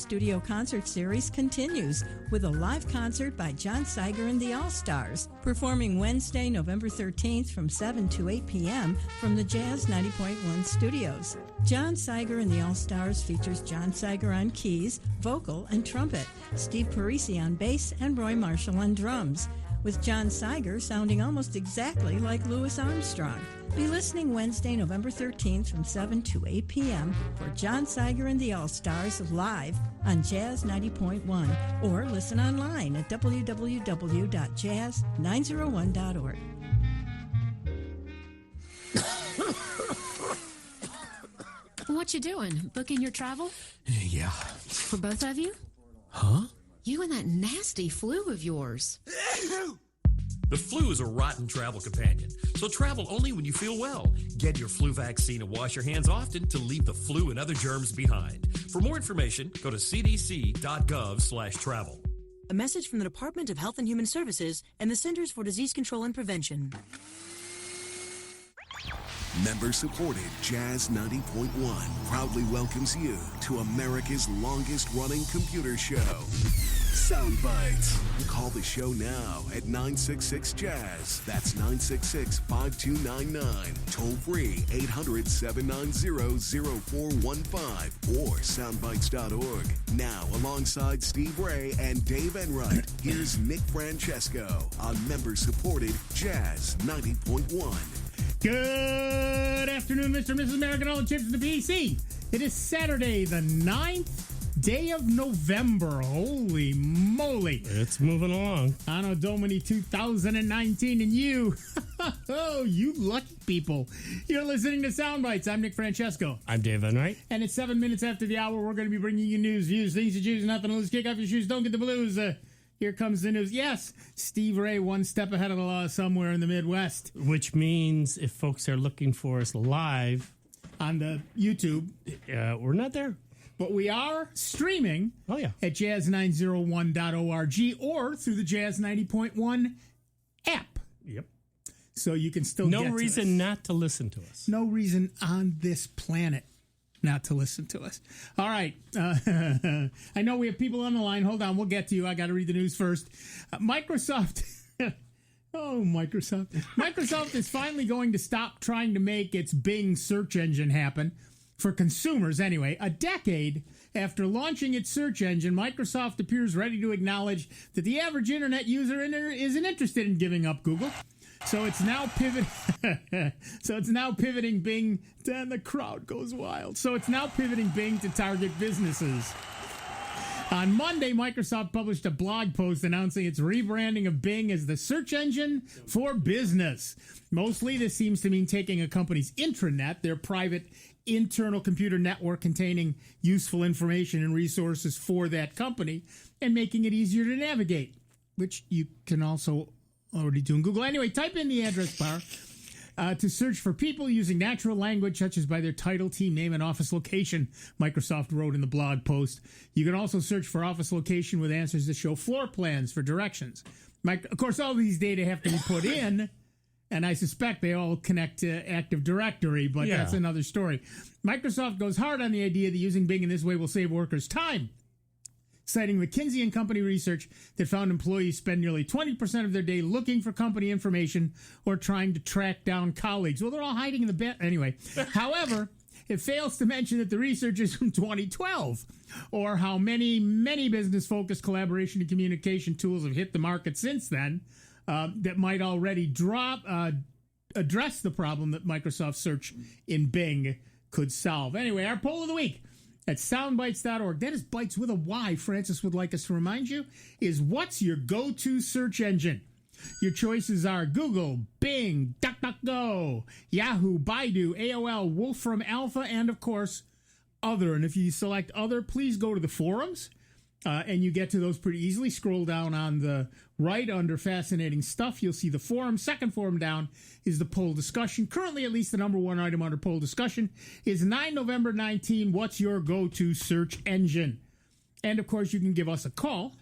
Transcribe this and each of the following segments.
studio concert series continues with a live concert by John Seiger and the All-Stars, performing Wednesday, November 13th from 7 to 8 p.m. from the Jazz 90.1 studios. John Seiger and the All-Stars features John Seiger on keys, vocal, and trumpet, Steve Parisi on bass, and Roy Marshall on drums, with John Seiger sounding almost exactly like Louis Armstrong. Be listening Wednesday, November 13th from 7 to 8 p.m. for John Seiger and the All-Stars live on Jazz 90.1, or listen online at www.jazz901.org. What you doing? Booking your travel? Yeah. For both of you? Huh? You and that nasty flu of yours. The flu is a rotten travel companion, so travel only when you feel well. Get your flu vaccine and wash your hands often to leave the flu and other germs behind. For more information, go to cdc.gov/travel. A message from the Department of Health and Human Services and the Centers for Disease Control and Prevention. Member-supported Jazz 90.1 proudly welcomes you to America's longest-running computer show, Sound Bytes. Call the show now at 966-JAZZ. That's 966-5299. Toll-free 800-790-0415 or soundbytes.org. Now, alongside Steve Ray and Dave Enright, here's Nick Francesco on member-supported Jazz 90.1. Good afternoon, Mr. and Mrs. American, all the chips in the PC. It is Saturday, the 9th day of November. Holy moly. It's moving along. Anno Domini 2019, and you, oh, you lucky people. You're listening to Soundbites. I'm Nick Francesco. I'm Dave Enright. And it's 7 minutes after the hour. We're going to be bringing you news, views, things to choose, nothing to lose. Kick off your shoes, don't get the blues. Here comes the news. Yes, Steve Ray one step ahead of the law somewhere in the Midwest. Which means if folks are looking for us live on the YouTube, we're not there. But we are streaming at jazz901.org or through the Jazz 90.1 app. Yep. So you can still get to us. No reason not to listen to us. No reason on this planet not to listen to us. All right. I know we have people on the line. Hold on. We'll get to you. I got to read the news first. Microsoft. Oh, Microsoft. Microsoft is finally going to stop trying to make its Bing search engine happen. For consumers, anyway. A decade after launching its search engine, Microsoft appears ready to acknowledge that the average internet user isn't interested in giving up Google. So it's now pivoting Bing. Then the crowd goes wild. So it's now pivoting Bing to target businesses. On Monday, Microsoft published a blog post announcing its rebranding of Bing as the search engine for business. Mostly, this seems to mean taking a company's intranet, their private internal computer network containing useful information and resources for that company, and making it easier to navigate, which you can also already do in Google. Anyway, type in the address bar to search for people using natural language, such as by their title, team name, and office location, Microsoft wrote in the blog post. You can also search for office location with answers that show floor plans for directions. Of course, all these data have to be put in, and I suspect they all connect to Active Directory, but that's another story. Microsoft goes hard on the idea that using Bing in this way will save workers time, citing McKinsey & Company research that found employees spend nearly 20% of their day looking for company information or trying to track down colleagues. Well, they're all hiding in the bed. Anyway, however, it fails to mention that the research is from 2012, or how many business-focused collaboration and communication tools have hit the market since then that might already address the problem that Microsoft search in Bing could solve. Anyway, our poll of the week at soundbytes.org. That is Bytes with a Y. Francis would like us to remind you is, what's your go-to search engine? Your choices are Google, Bing, DuckDuckGo, Yahoo, Baidu, AOL, Wolfram Alpha, and of course, Other. And if you select Other, please go to the forums. And you get to those pretty easily. Scroll down on the right under Fascinating Stuff. You'll see the forum. Second forum down is the poll discussion. Currently, at least the number one item under poll discussion is 9 November 19. What's your go-to search engine? And, of course, you can give us a call,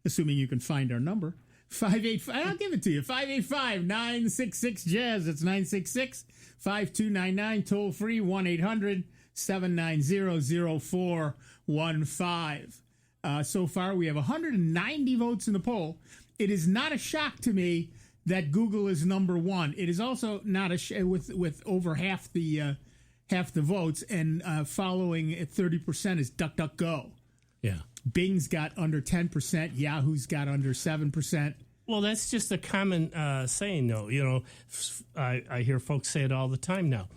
assuming you can find our number. 585. I'll give it to you. 585-966-JAZZ. That's 966-5299. Toll free 1-800 790-0415. So far, we have 190 votes in the poll. It is not a shock to me that Google is number one. It is also not with over half the votes, and following at 30% is DuckDuckGo. Yeah. Bing's got under 10%. Yahoo's got under 7%. Well, that's just a common saying, though. You know, I hear folks say it all the time now.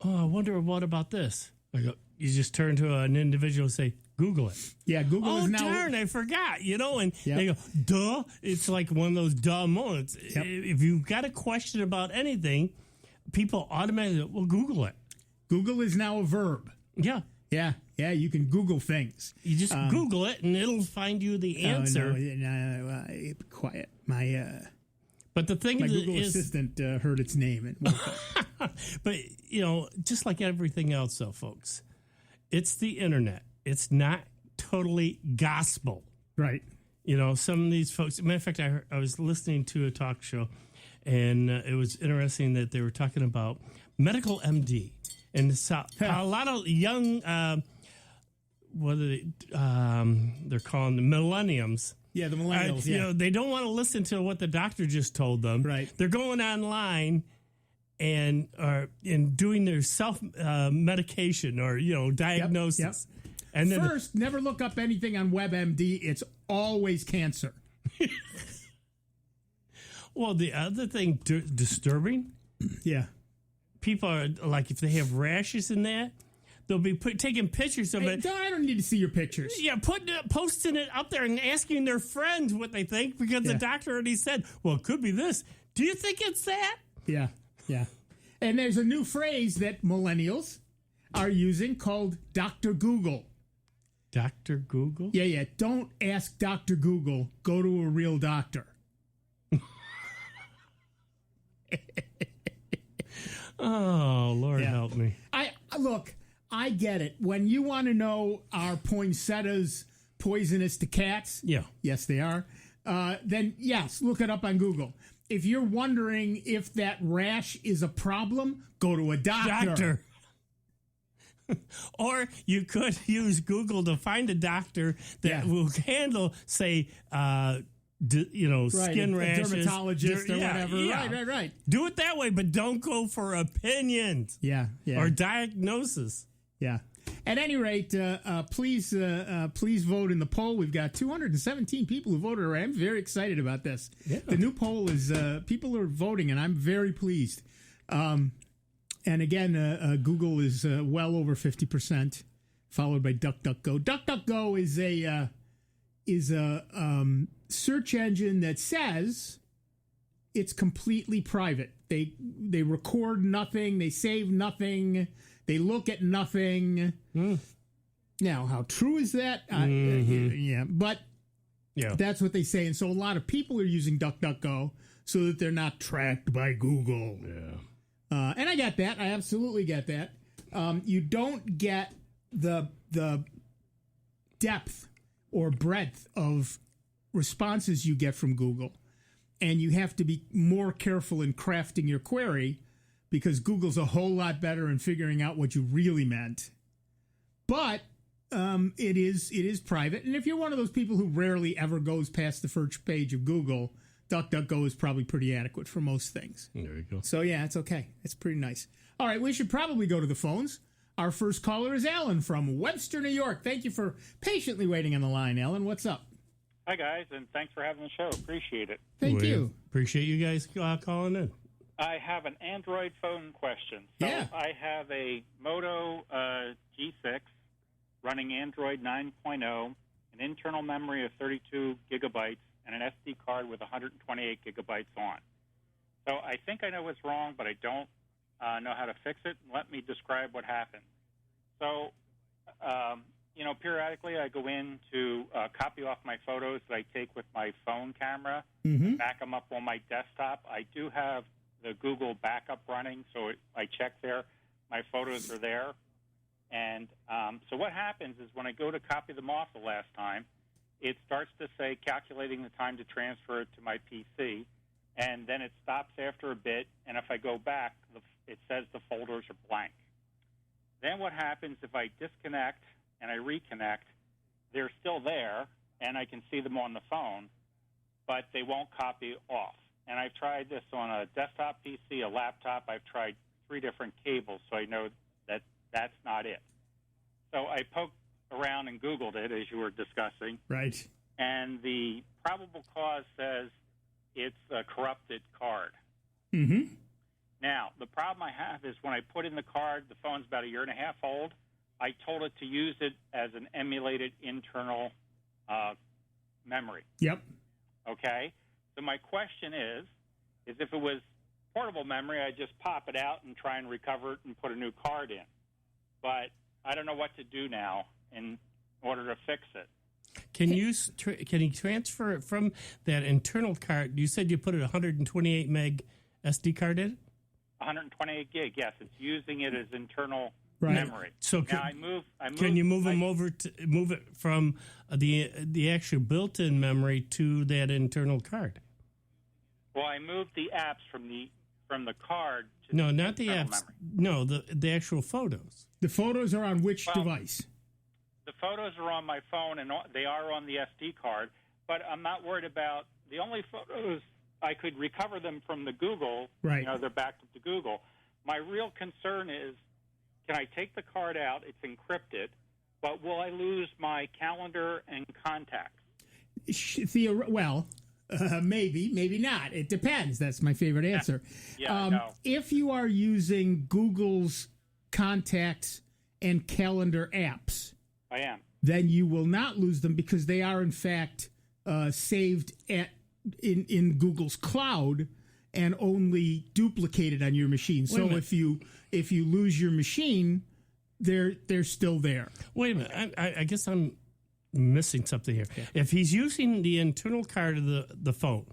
Oh, I wonder what about this? I go, you just turn to an individual and say, Google it. Yeah, Google is now... Oh, darn, I forgot, you know, and Yep. they go, duh. It's like one of those duh moments. Yep. If you've got a question about anything, people automatically, well, Google it. Google is now a verb. Yeah. Yeah, you can Google things. You just Google it, and it'll find you the answer. No, be quiet. But the thing My is, Google Assistant heard its name. And woke up. But, you know, just like everything else, though, folks, it's the internet. It's not totally gospel. Right. You know, some of these folks, matter of fact, I was listening to a talk show, and it was interesting that they were talking about medical MD. And so, a lot of young, what are they, they're calling the millenniums. Yeah, the millennials. You know, they don't want to listen to what the doctor just told them. Right. They're going online and doing their self medication or, you know, diagnosis. Yep. And then First, never look up anything on WebMD. It's always cancer. Well, the other thing disturbing, Yeah. people are like, if they have rashes in that, they'll be taking pictures of Hey, it. I don't need to see your pictures. Yeah, posting it up there and asking their friends what they think because the doctor already said, well, it could be this. Do you think it's that? Yeah. And there's a new phrase that millennials are using called Dr. Google. Dr. Google? Yeah. Don't ask Dr. Google. Go to a real doctor. Oh, Lord help me. I get it. When you want to know are poinsettias poisonous to cats? Yeah. Yes, they are. Then, yes, look it up on Google. If you're wondering if that rash is a problem, go to a doctor. Or you could use Google to find a doctor that will handle, say, skin rashes. A dermatologist or whatever. Yeah. Right. Do it that way, but don't go for opinions. Yeah. Or diagnosis. Yeah. At any rate, please vote in the poll. We've got 217 people who voted. I'm very excited about this. Yeah. The new poll is people are voting, and I'm very pleased. And again, Google is well over 50%, followed by DuckDuckGo. DuckDuckGo is a search engine that says it's completely private. They record nothing. They save nothing. They look at nothing. Now, how true is that? But that's what they say. And so a lot of people are using DuckDuckGo so that they're not tracked by Google. Yeah. And I get that. I absolutely get that. You don't get the depth or breadth of responses you get from Google. And you have to be more careful in crafting your query because Google's a whole lot better in figuring out what you really meant. But it is private. And if you're one of those people who rarely ever goes past the first page of Google, DuckDuckGo is probably pretty adequate for most things. There you go. So, yeah, it's okay. It's pretty nice. All right, we should probably go to the phones. Our first caller is Alan from Webster, New York. Thank you for patiently waiting on the line, Alan. What's up? Hi, guys, and thanks for having the show. Appreciate it. Thank you. Appreciate you guys calling in. I have an Android phone question. So I have a Moto G6 running Android 9.0, an internal memory of 32 gigabytes, and an SD card with 128 gigabytes on. So I think I know what's wrong, but I don't know how to fix it. Let me describe what happened. So, periodically I go in to copy off my photos that I take with my phone camera, back them up on my desktop. I do have the Google backup running, so I check there. My photos are there. And so what happens is when I go to copy them off the last time, it starts to say calculating the time to transfer it to my PC, and then it stops after a bit, and if I go back, it says the folders are blank. Then what happens if I disconnect and I reconnect? They're still there, and I can see them on the phone, but they won't copy off. And I've tried this on a desktop PC, a laptop. I've tried 3 different cables, so I know that that's not it. So I poked around and Googled it, as you were discussing. Right. And the probable cause says it's a corrupted card. Mm-hmm. Now, the problem I have is when I put in the card, the phone's about 1.5 years old, I told it to use it as an emulated internal memory. Yep. Okay? So my question is if it was portable memory, I'd just pop it out and try and recover it and put a new card in. But I don't know what to do now in order to fix it. Can you transfer it from that internal card? You said you put a 128 meg SD card in? 128 gig, yes. It's using it as internal Right. memory. So now I move. Can you move it from the actual built-in memory to that internal card? Well, I moved the apps from the card to No, the not the internal apps. memory. No, the actual photos. The photos are on which device? The photos are on my phone, and they are on the SD card, but I'm not worried about the only photos I could recover them from the Google. Right. You know, they're backed up to Google. My real concern is, can I take the card out? It's encrypted, but will I lose my calendar and contacts? Maybe not. It depends. That's my favorite answer. Yeah, I know. If you are using Google's contacts and calendar apps, I am. then you will not lose them because they are in fact saved in Google's cloud and only duplicated on your machine. So if you lose your machine, they're still there. Wait a minute. I guess I'm missing something here. Yeah. If he's using the internal card of the phone.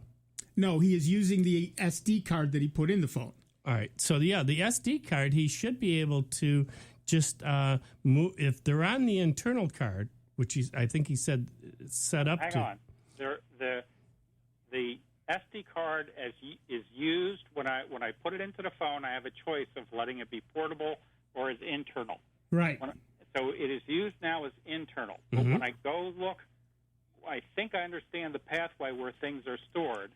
No, he is using the SD card that he put in the phone. All right. So, yeah, the SD card, he should be able to just move. If they're on the internal card, which I think he said set up Hang to. on. The SD card is used when I put it into the phone. I have a choice of letting it be portable or as internal. Right. So it is used now as internal. But when I go look, I think I understand the pathway where things are stored.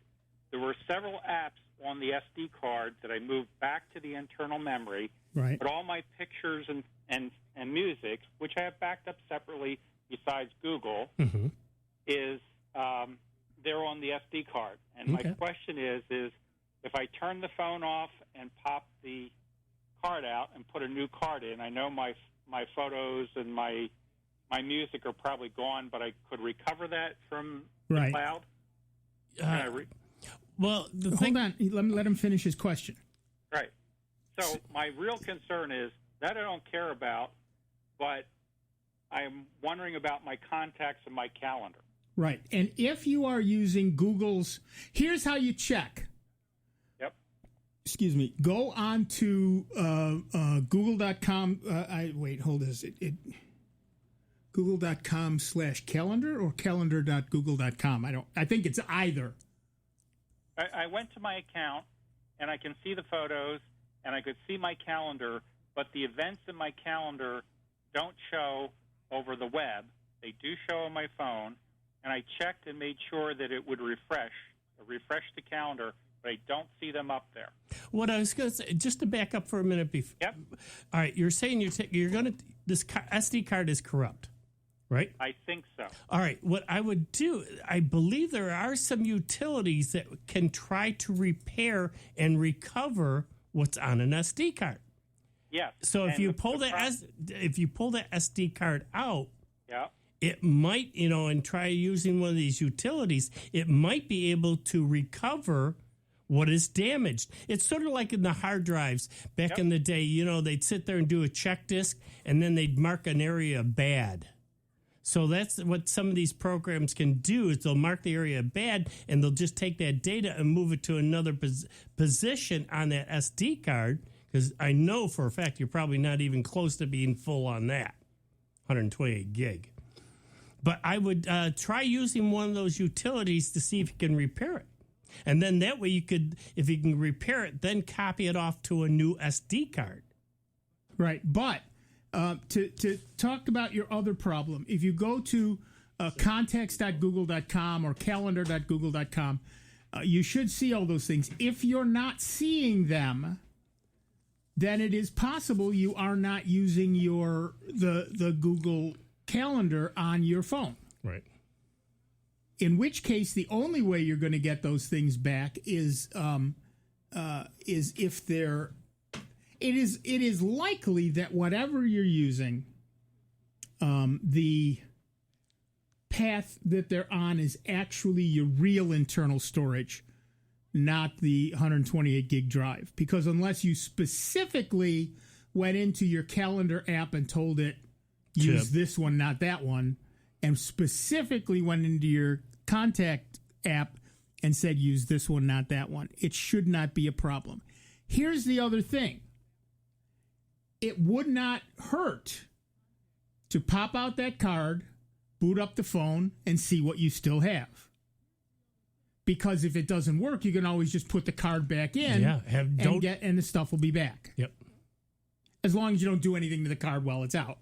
There were several apps on the SD card that I moved back to the internal memory. Right. But all my pictures and music, which I have backed up separately besides Google, is they're on the SD card. And my question is if I turn the phone off and pop the card out and put a new card in, I know my photos and my music are probably gone, but I could recover that from the cloud. Hold on. Let him finish his question. Right. So my real concern is that I don't care about, but I'm wondering about my contacts and my calendar. Right. And if you are using Google's, here's how you check. Yep. Excuse me. Go on to google.com. Hold this. Google.com/calendar or calendar.google.com. I think it's either. I went to my account, and I can see the photos, and I could see my calendar, but the events in my calendar don't show over the web. They do show on my phone, and I checked and made sure that it would refresh the calendar, but I don't see them up there. What I was going to say, just to back up for a minute. Yep. All right, you're saying you're going to, this SD card is corrupt, right? I think so. All right, what I would do, I believe there are some utilities that can try to repair and recover what's on an SD card. Yes. So if you pull the SD card out, yeah, it might, and try using one of these utilities, it might be able to recover what is damaged. It's sort of like in the hard drives back in the day, they'd sit there and do a check disk and then they'd mark an area bad. So that's what some of these programs can do is they'll mark the area bad and they'll just take that data and move it to another position on that SD card, because I know for a fact you're probably not even close to being full on that 128 gig. But I would try using one of those utilities to see if you can repair it. And then that way you could, if you can repair it, then copy it off to a new SD card. Right. But To talk about your other problem, if you go to contacts.google.com or calendar.google.com, you should see all those things. If you're not seeing them, then it is possible you are not using the Google Calendar on your phone. Right. In which case, the only way you're going to get those things back is if they're. It is likely that whatever you're using, the path that they're on is actually your real internal storage, not the 128 gig drive. Because unless you specifically went into your calendar app and told it, use this one, not that one, and specifically went into your contact app and said, use this one, not that one, it should not be a problem. Here's the other thing. It would not hurt to pop out that card, boot up the phone, and see what you still have. Because if it doesn't work, you can always just put the card back in and the stuff will be back. Yep. As long as you don't do anything to the card while it's out.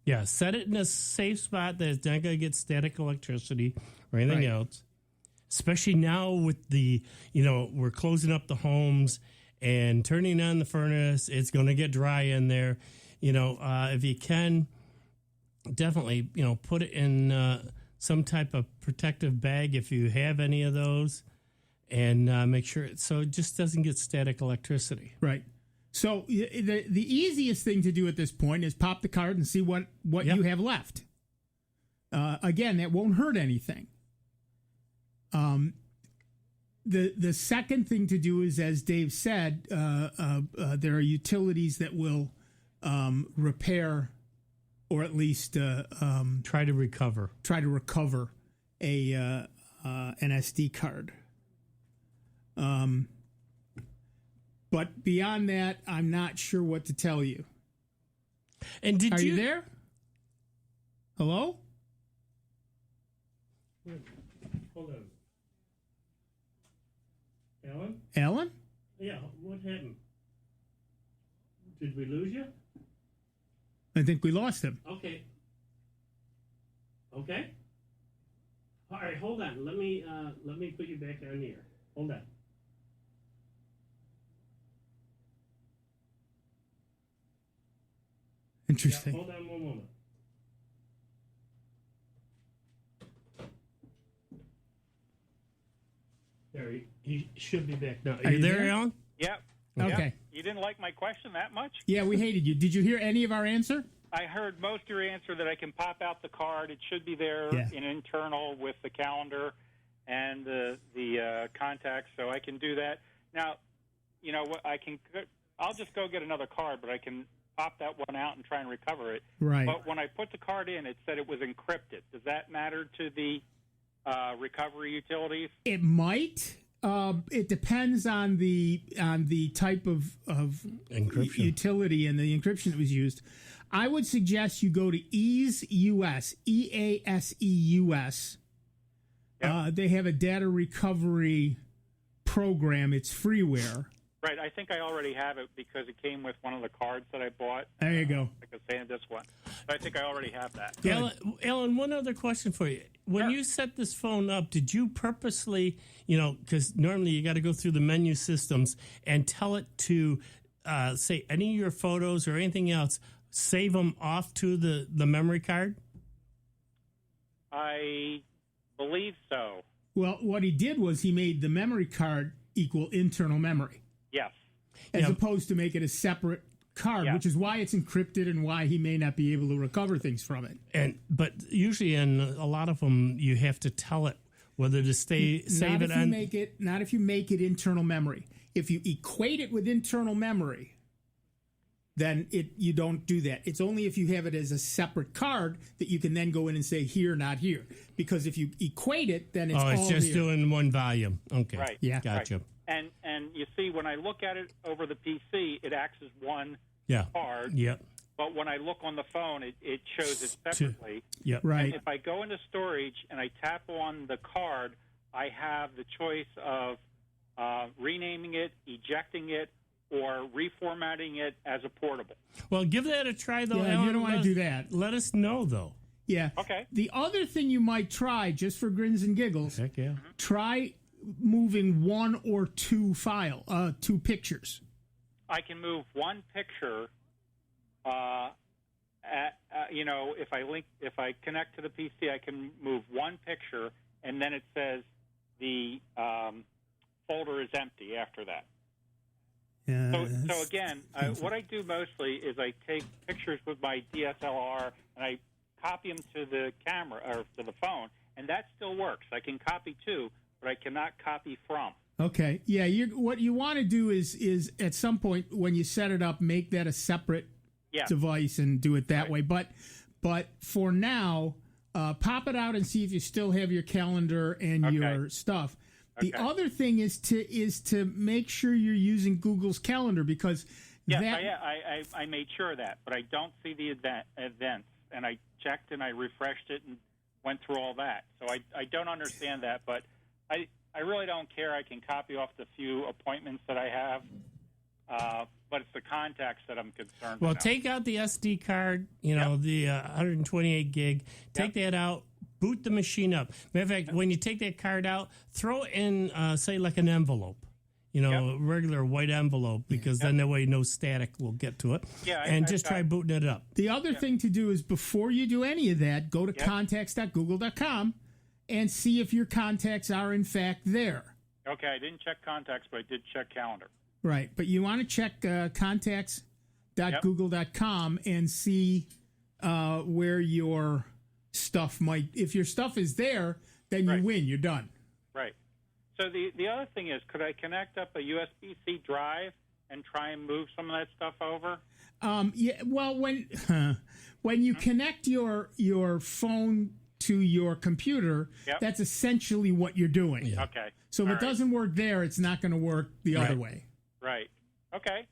Yeah, set it in a safe spot that it's not going to get static electricity or anything else. Especially now with the, we're closing up the homes and turning on the furnace. It's going to get dry in there. If you can, definitely, put it in some type of protective bag if you have any of those, and make sure it just doesn't get static electricity. Right. So the easiest thing to do at this point is pop the card and see what you have left. Again, that won't hurt anything. The second thing to do is, as Dave said, there are utilities that will repair or at least try to recover an SD card. But beyond that, I'm not sure what to tell you. And are you there? Hello? Hold on. Alan? Alan? Yeah, what happened? Did we lose you? I think we lost him. Okay. All right, hold on. Let me put you back on the air. Hold on. Interesting. Yeah, hold on one moment. There, he should be back now. Are you there, Alan? Yep. Okay. Yep. You didn't like my question that much? Yeah, we hated you. Did you hear any of our answer? I heard most of your answer that I can pop out the card. It should be there in internal with the calendar and the contacts, so I can do that. Now, what I'll just go get another card, but I can pop that one out and try and recover it. Right. But when I put the card in, it said it was encrypted. Does that matter to the recovery utilities? It might. It depends on the type of encryption utility and the encryption that was used. I would suggest you go to Ease US, EASEUS. They have a data recovery program. It's freeware. Right. I think I already have it because it came with one of the cards that I bought. There you go. Like I say in this one. So I think I already have that. Alan, one other question for you. When you set this phone up, did you purposely, because normally you got to go through the menu systems and tell it to, say, any of your photos or anything else, save them off to the memory card? I believe so. Well, what he did was he made the memory card equal internal memory. Yes. As opposed to make it a separate card, which is why it's encrypted and why he may not be able to recover things from it. But usually in a lot of them, you have to tell it whether to save it on. Not if you make it internal memory. If you equate it with internal memory, then you don't do that. It's only if you have it as a separate card that you can then go in and say here, not here. Because if you equate it, then it's all it's just here. doing one volume. Okay. Right. Yeah. Gotcha. Right. And you see, when I look at it over the PC, it acts as one card. Yep. But when I look on the phone, it shows it separately. Yep. Right. And if I go into storage and I tap on the card, I have the choice of renaming it, ejecting it, or reformatting it as a portable. Well, give that a try, though. Yeah, Alan. you don't want to do that. Let us know, though. Yeah. Okay. The other thing you might try, just for grins and giggles, Heck yeah. try moving one or two pictures. I can move one picture. If I connect to the PC, I can move one picture, and then it says the folder is empty after that. So again, what I do mostly is I take pictures with my DSLR and I copy them to the camera or to the phone, and that still works. I can copy to, but I cannot copy from. Okay. Yeah. What you want to do is at some point when you set it up, make that a separate device and do it that way. But for now, pop it out and see if you still have your calendar and your stuff. The other thing is to make sure you're using Google's calendar because I made sure of that, but I don't see the events, and I checked and I refreshed it and went through all that. So I don't understand that, but I really don't care. I can copy off the few appointments that I have, but it's the contacts that I'm concerned Well, about. take out the SD card, the 128 gig. Take that out. Boot the machine up. Matter of fact, when you take that card out, throw it in, say, like an envelope, a regular white envelope, because then that way no static will get to it. Yeah, and just try booting it up. The other thing to do is before you do any of that, go to contacts.google.com and see if your contacts are in fact there. Okay, I didn't check contacts, but I did check calendar. Right, but you want to check contacts.google.com and see where your stuff might. If your stuff is there, then you win. You're done. Right. So the other thing is, could I connect up a USB-C drive and try and move some of that stuff over? Yeah. Well, when you connect your phone to your computer, that's essentially what you're doing. Yeah. Okay. So if it doesn't work there, it's not going to work the other way. Right. Okay.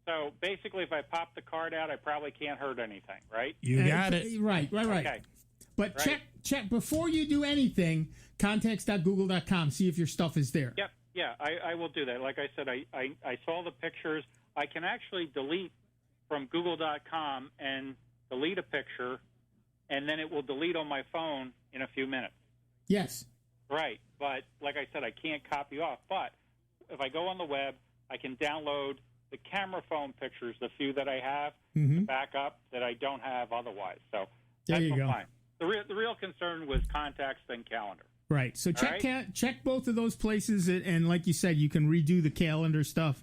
So basically, if I pop the card out, I probably can't hurt anything, right? You got it. Right. Okay. But check before you do anything, contacts.google.com, see if your stuff is there. Yep. Yeah, I will do that. Like I said, I saw the pictures. I can actually delete from google.com and delete a picture, and then it will delete on my phone in a few minutes. Yes. Right. But like I said, I can't copy off. But if I go on the web, I can download the camera phone pictures, the few that I have, to back up that I don't have otherwise. So there you go. Fine. The real concern was contacts and calendar. Right. So check both of those places, and like you said, you can redo the calendar stuff.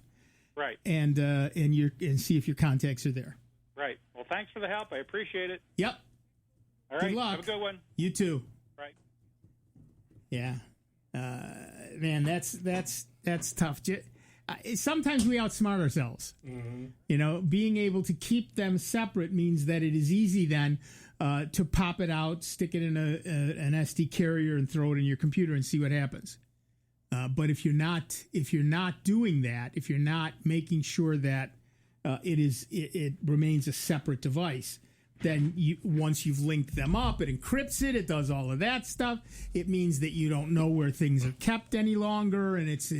Right. And see if your contacts are there. Right. Well, thanks for the help. I appreciate it. Yep. All right. Good luck. Have a good one. You too. Right. Yeah. Man, that's tough. Sometimes we outsmart ourselves. Being able to keep them separate means that it is easy then to pop it out, stick it in an SD carrier, and throw it in your computer and see what happens. But if you're not doing that, if you're not making sure that it remains a separate device, then once you've linked them up, it encrypts it. It does all of that stuff. It means that you don't know where things are kept any longer, and it's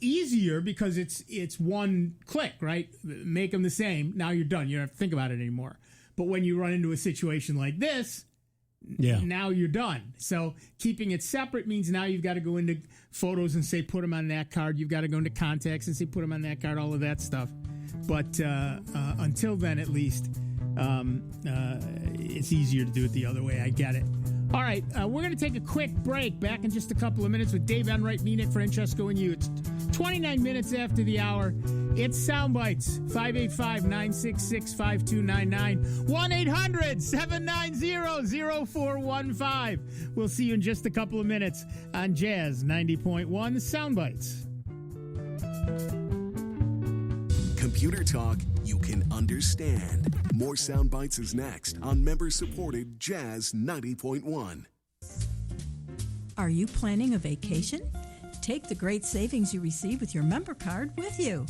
easier because it's one click, right? Make them the same. Now you're done. You don't have to think about it anymore. But when you run into a situation like this, now you're done. So keeping it separate means now you've got to go into photos and say, put them on that card. You've got to go into contacts and say, put them on that card, all of that stuff. But until then, at least, it's easier to do it the other way. I get it. All right, we're going to take a quick break. Back in just a couple of minutes with Dave Enright, me, Nick, Francesco, and you. It's 29 minutes after the hour. It's Soundbites, 585-966-5299, 1-800-790-0415. We'll see you in just a couple of minutes on Jazz 90.1 Soundbites. Computer talk you can understand. More Soundbites is next on member-supported Jazz 90.1. Are you planning a vacation? Take the great savings you receive with your member card with you.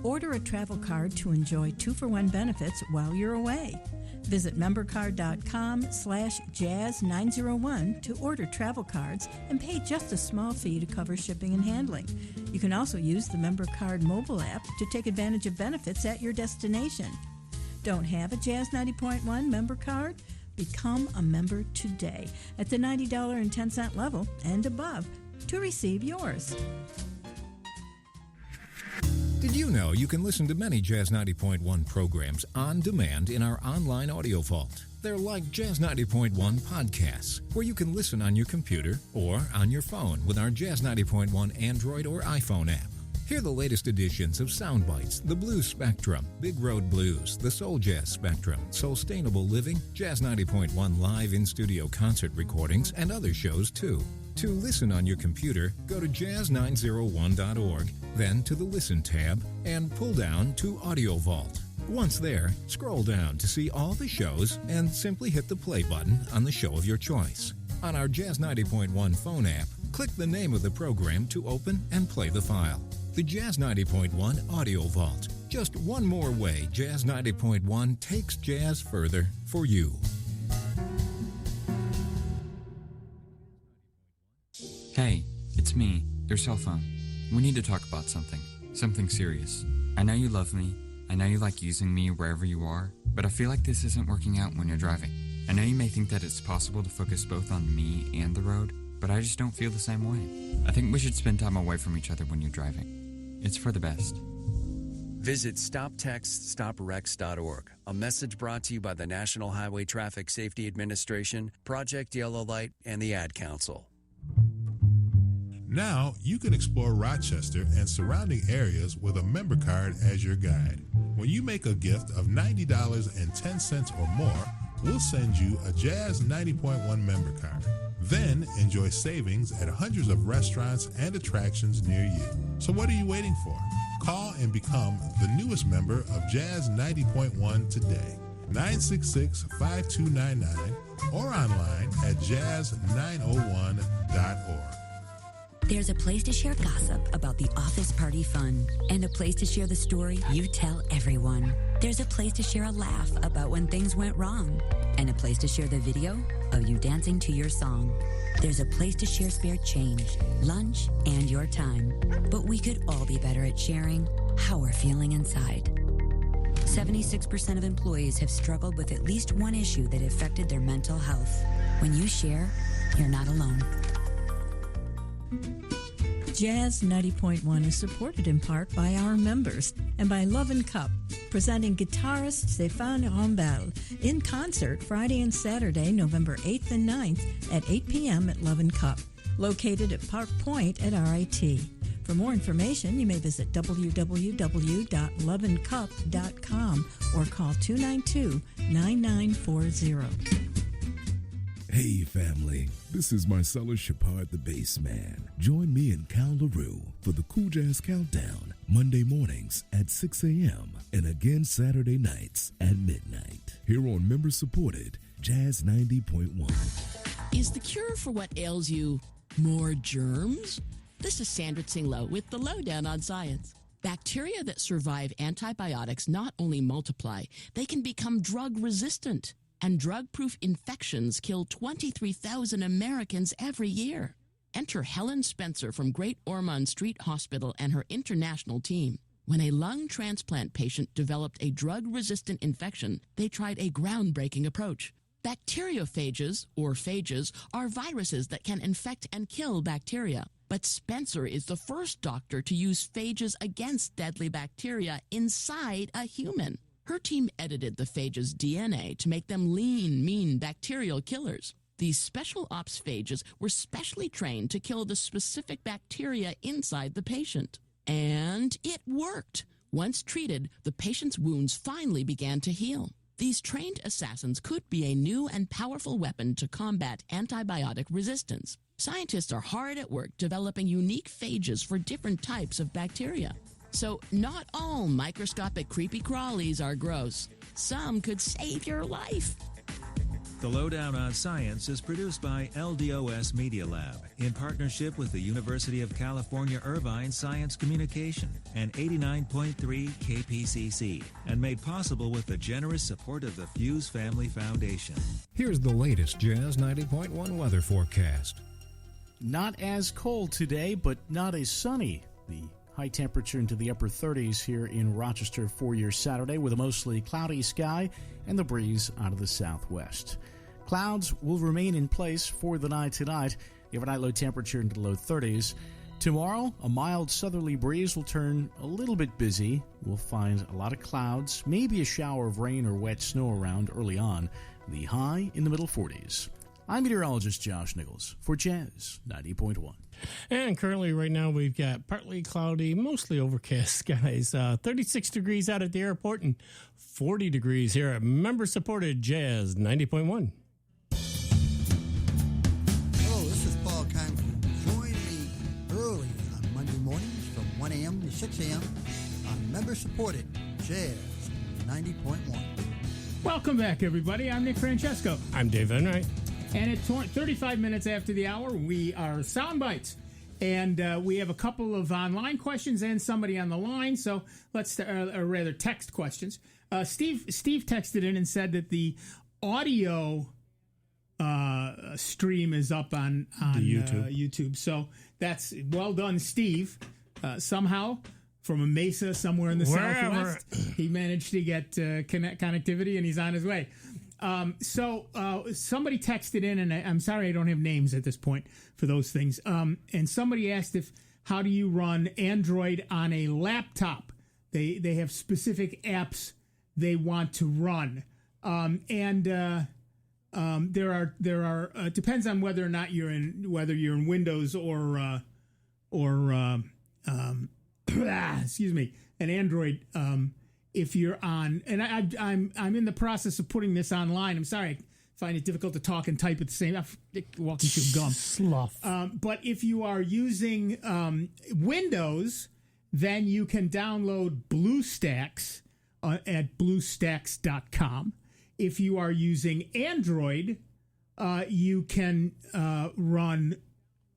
Order a travel card to enjoy 2-for-1 benefits while you're away. Visit membercard.com/jazz901 to order travel cards and pay just a small fee to cover shipping and handling. You can also use the MemberCard mobile app to take advantage of benefits at your destination. Don't have a Jazz 90.1 member card? Become a member today at the $90.10 level and above to receive yours. Did you know you can listen to many Jazz 90.1 programs on demand in our online audio vault? They're like Jazz 90.1 podcasts, where you can listen on your computer or on your phone with our Jazz 90.1 Android or iPhone app. Hear the latest editions of Sound Bytes, the Blues Spectrum, Big Road Blues, the Soul Jazz Spectrum, Soulstainable Living, Jazz 90.1 live in-studio concert recordings, and other shows too. To listen on your computer, go to jazz901.org, then to the Listen tab, and pull down to Audio Vault. Once there, scroll down to see all the shows and simply hit the play button on the show of your choice. On our Jazz 90.1 phone app, click the name of the program to open and play the file. The Jazz 90.1 Audio Vault. Just one more way Jazz 90.1 takes jazz further for you. Hey, it's me, your cell phone. We need to talk about something serious. I know you love me, I know you like using me wherever you are, but I feel like this isn't working out when you're driving. I know you may think that it's possible to focus both on me and the road, but I just don't feel the same way. I think we should spend time away from each other when you're driving. It's for the best. Visit StopTextStopWrecks.org, a message brought to you by the National Highway Traffic Safety Administration, Project Yellow Light, and the Ad Council. Now, you can explore Rochester and surrounding areas with a member card as your guide. When you make a gift of $90.10 or more, we'll send you a Jazz 90.1 member card. Then enjoy savings at hundreds of restaurants and attractions near you. So what are you waiting for? Call and become the newest member of Jazz 90.1 today. 966-5299 or online at jazz901.org. There's a place to share gossip about the office party fun, and a place to share the story you tell everyone. There's a place to share a laugh about when things went wrong, and a place to share the video of you dancing to your song. There's a place to share spare change, lunch, and your time. But we could all be better at sharing how we're feeling inside. 76% of employees have struggled with at least one issue that affected their mental health. When you share, you're not alone. Jazz 90.1 is supported in part by our members and by Love & Cup, presenting guitarist Stéphane Rambel in concert Friday and Saturday, November 8th and 9th at 8 p.m. at Love & Cup, located at Park Point at RIT. For more information, you may visit www.loveandcup.com or call 292-9940. Hey family, this is Marcellus Shepard, the bass man. Join me and Cal LaRue for the Cool Jazz Countdown, Monday mornings at 6 a.m. and again Saturday nights at midnight. Here on member-supported Jazz 90.1. Is the cure for what ails you more germs? This is Sandra Tsinglow with the Lowdown on Science. Bacteria that survive antibiotics not only multiply, they can become drug-resistant. And drug-proof infections kill 23,000 Americans every year. Enter Helen Spencer from Great Ormond Street Hospital and her international team. When a lung transplant patient developed a drug-resistant infection, they tried a groundbreaking approach. Bacteriophages, or phages, are viruses that can infect and kill bacteria. But Spencer is the first doctor to use phages against deadly bacteria inside a human. Her team edited the phages' DNA to make them lean, mean bacterial killers. These special ops phages were specially trained to kill the specific bacteria inside the patient. And it worked. Once treated, the patient's wounds finally began to heal. These trained assassins could be a new and powerful weapon to combat antibiotic resistance. Scientists are hard at work developing unique phages for different types of bacteria. So not all microscopic creepy crawlies are gross. Some could save your life. The Lowdown on Science is produced by LDOS Media Lab in partnership with the University of California Irvine Science Communication and 89.3 KPCC, and made possible with the generous support of the Fuse Family Foundation. Here's the latest Jazz 90.1 weather forecast. Not as cold today, but not as sunny. The high temperature into the upper 30s here in Rochester for your Saturday, with a mostly cloudy sky and the breeze out of the southwest. Clouds will remain in place for the night tonight. The overnight low temperature into the low 30s. Tomorrow, a mild southerly breeze will turn a little bit busy. We'll find a lot of clouds, maybe a shower of rain or wet snow around early on. The high in the middle 40s. I'm meteorologist Josh Nichols for Jazz 90.1. And currently right now we've got partly cloudy, mostly overcast skies. 36 degrees out at the airport and 40 degrees here at member-supported Jazz 90.1. Hello, this is Paul Conklin. Join me early on Monday mornings from 1 a.m. to 6 a.m. on member-supported Jazz 90.1. Welcome back, everybody. I'm Nick Francesco. I'm Dave Enright. And at 35 minutes after the hour, we are Sound Bytes. And we have a couple of online questions and somebody on the line. So let's, or rather, text questions. Steve texted in and said that the audio stream is up on YouTube. So that's well done, Steve. Somehow, from a mesa somewhere in the southwest, he managed to get connectivity, and he's on his way. So somebody texted in, and I'm sorry I don't have names at this point for those things. And somebody asked how do you run Android on a laptop? They have specific apps they want to run, there are depends on whether or not you're in Windows or excuse me, an Android. If you're on, and I'm in the process of putting this online. I'm sorry, I find it difficult to talk and type at the same. I'm walking through gum. Slough. But if you are using Windows, then you can download BlueStacks at BlueStacks.com. If you are using Android, you can run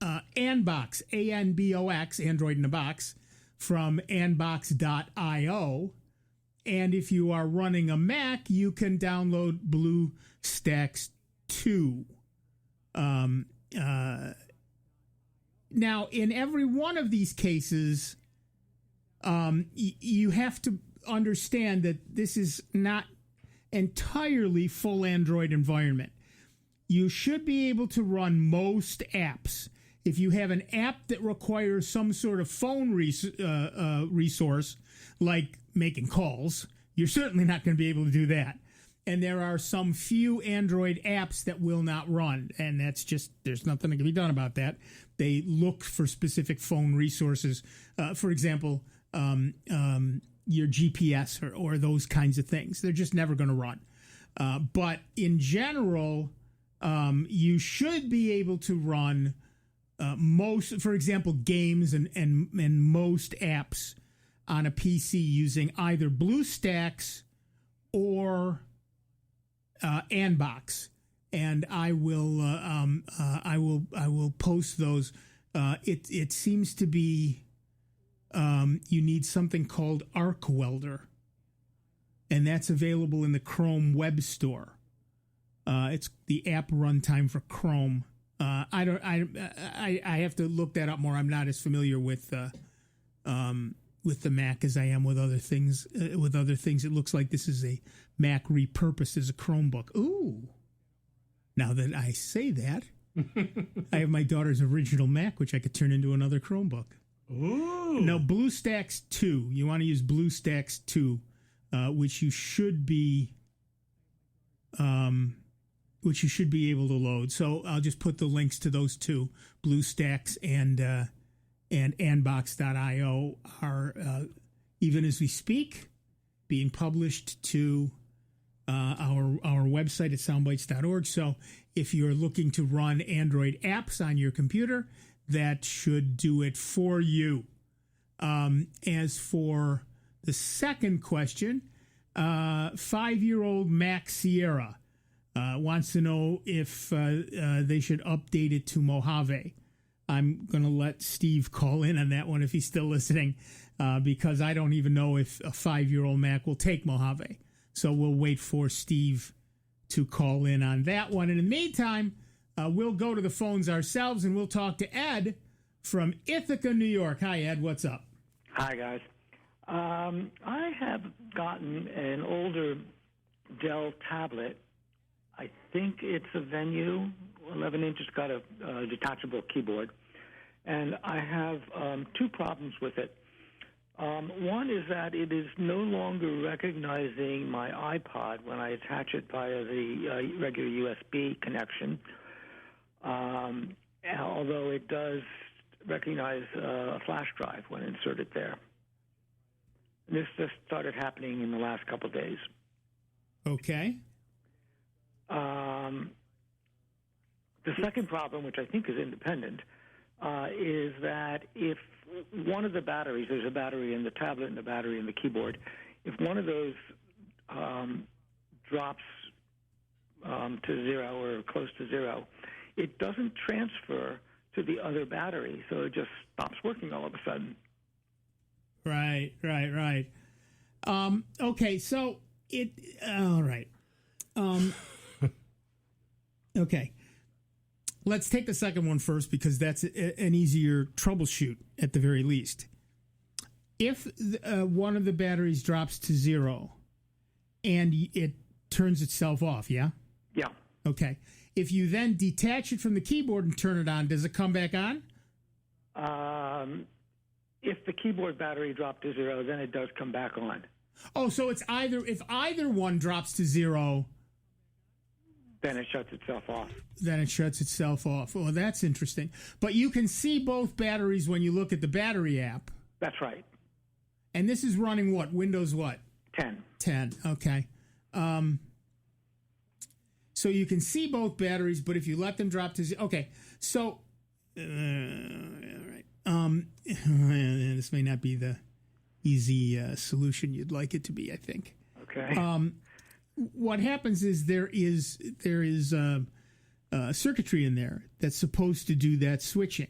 Anbox, A-N-B-O-X, Android in a box, from anbox.io. And if you are running a Mac, you can download BlueStacks 2. Now, in every one of these cases, you have to understand that this is not entirely full Android environment. You should be able to run most apps. If you have an app that requires some sort of phone resource, like making calls, you're certainly not going to be able to do that. And there are some few Android apps that will not run, and that's just, there's nothing that can be done about that. They look for specific phone resources. For example, your GPS or those kinds of things. They're just never going to run. But in general, you should be able to run most, for example, games and most apps on a PC using either BlueStacks or Anbox, and I will post those. It seems to be you need something called Arc Welder, and that's available in the Chrome Web Store. It's the app runtime for Chrome. I have to look that up more. I'm not as familiar with the Mac as I am with other things. It looks like this is a Mac repurposed as a Chromebook. Ooh! Now that I say that, I have my daughter's original Mac, which I could turn into another Chromebook. Ooh! No, BlueStacks 2. You want to use BlueStacks 2, which you should be able to load. So I'll just put the links to those two, BlueStacks and Anbox.io, are, even as we speak, being published to our website at soundbytes.org. So if you're looking to run Android apps on your computer, that should do it for you. As for the second question, 5-year-old Mac Sierra. wants to know if they should update it to Mojave. I'm going to let Steve call in on that one if he's still listening, because I don't even know if a 5-year-old Mac will take Mojave. So we'll wait for Steve to call in on that one. And in the meantime, we'll go to the phones ourselves, and we'll talk to Ed from Ithaca, New York. Hi, Ed. What's up? Hi, guys. I have gotten an older Dell tablet. I think it's a Venue, 11 inches, got a detachable keyboard. And I have two problems with it. One is that it is no longer recognizing my iPod when I attach it via the regular USB connection, although it does recognize a flash drive when inserted there. This just started happening in the last couple of days. Okay. The second problem, which I think is independent, is that if one of the batteries, there's a battery in the tablet and a battery in the keyboard, if one of those drops to zero or close to zero, it doesn't transfer to the other battery, so it just stops working all of a sudden. Right. Okay, so all right. Okay. Let's take the second one first, because that's an easier troubleshoot at the very least. If one of the batteries drops to zero and it turns itself off, yeah? Yeah. Okay. If you then detach it from the keyboard and turn it on, does it come back on? If the keyboard battery dropped to zero, then it does come back on. Oh, so it's if either one drops to zero, then it shuts itself off. Oh, that's interesting. But you can see both batteries when you look at the battery app. That's right. And this is running what? Windows what? 10. 10, okay. So you can see both batteries, but if you let them drop to zero... Okay, so... all right. This may not be the easy solution you'd like it to be, I think. Okay. What happens is there is circuitry in there that's supposed to do that switching.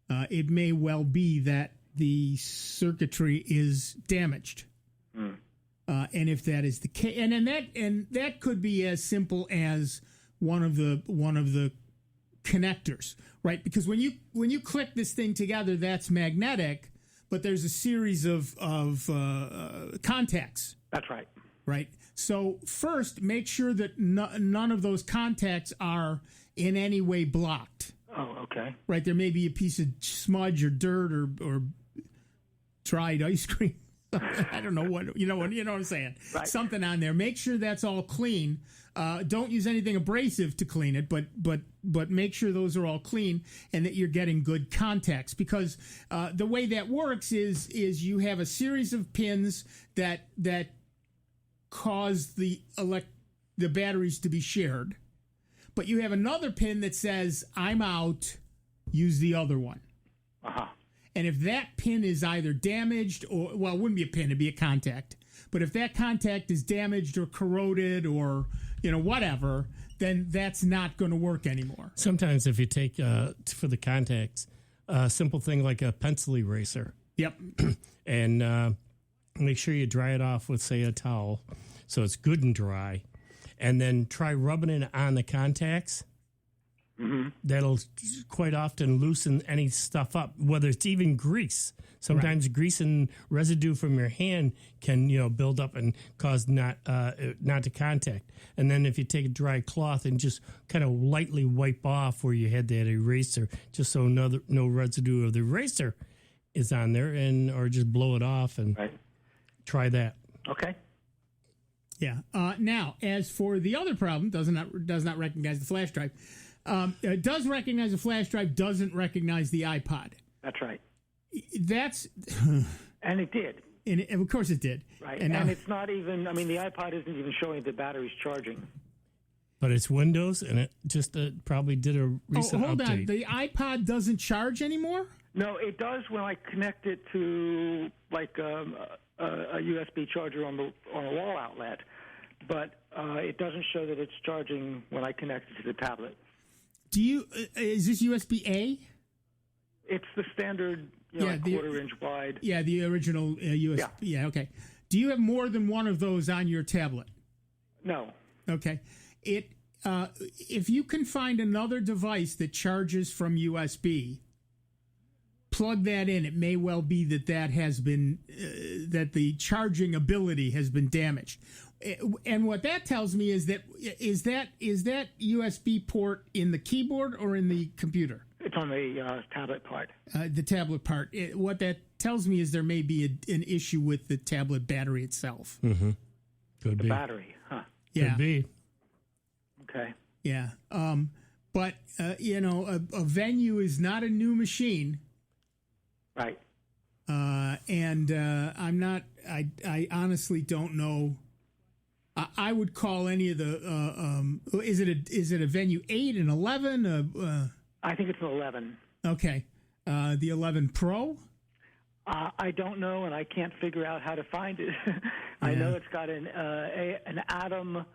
It may well be that the circuitry is damaged, and if that is the case, and that could be as simple as one of the connectors, right? Because when you click this thing together, that's magnetic, but there's a series of contacts. That's right. Right. So first, make sure that none of those contacts are in any way blocked. Oh, okay. Right. There may be a piece of smudge or dirt or dried ice cream. I don't know what you know what I'm saying. Right. Something on there. Make sure that's all clean. Don't use anything abrasive to clean it, but make sure those are all clean and that you're getting good contacts, because the way that works is you have a series of pins that cause the batteries to be shared, but you have another pin that says I'm out, use the other one. And if that pin is either damaged or, well, it wouldn't be a pin, it'd be a contact, but if that contact is damaged or corroded or whatever, then that's not going to work anymore. Sometimes if you take for the contacts, a simple thing like a pencil eraser, and make sure you dry it off with, say, a towel so it's good and dry, and then try rubbing it on the contacts. Mm-hmm. That'll quite often loosen any stuff up, whether it's even grease. Sometimes grease and residue from your hand can build up and cause not to contact. And then if you take a dry cloth and just kind of lightly wipe off where you had that eraser, just so no residue of the eraser is on there, or just blow it off and try that. Okay. Yeah. Now, as for the other problem, does not recognize the flash drive. It does recognize the flash drive, doesn't recognize the iPod. That's right. That's and it did. And of course it did. Right. And it's not even, the iPod isn't even showing the battery's charging. But it's Windows, and it just probably did a recent hold update. On. The iPod doesn't charge anymore? No, it does when I connect it to like a USB charger on a wall outlet. but it doesn't show that it's charging when I connect it to the tablet. Do you? Is this USB-A? It's the standard, like quarter-inch wide. Yeah, the original USB. Yeah, okay. Do you have more than one of those on your tablet? No. Okay. If you can find another device that charges from USB, plug that in. It may well be that has been that the charging ability has been damaged. And what that tells me is that USB port in the keyboard or in the computer? It's on the tablet part. The tablet part. What that tells me is there may be an issue with the tablet battery itself. Mm-hmm. Could be. The battery, huh? Yeah. Could be. Okay. Yeah. But, a venue is not a new machine. Right. And I'm not, I honestly don't know. I would call any of the, is it a venue 8 and 11? I think it's an 11. Okay. The 11 Pro? I don't know, and I can't figure out how to find it. I know it's got an Atom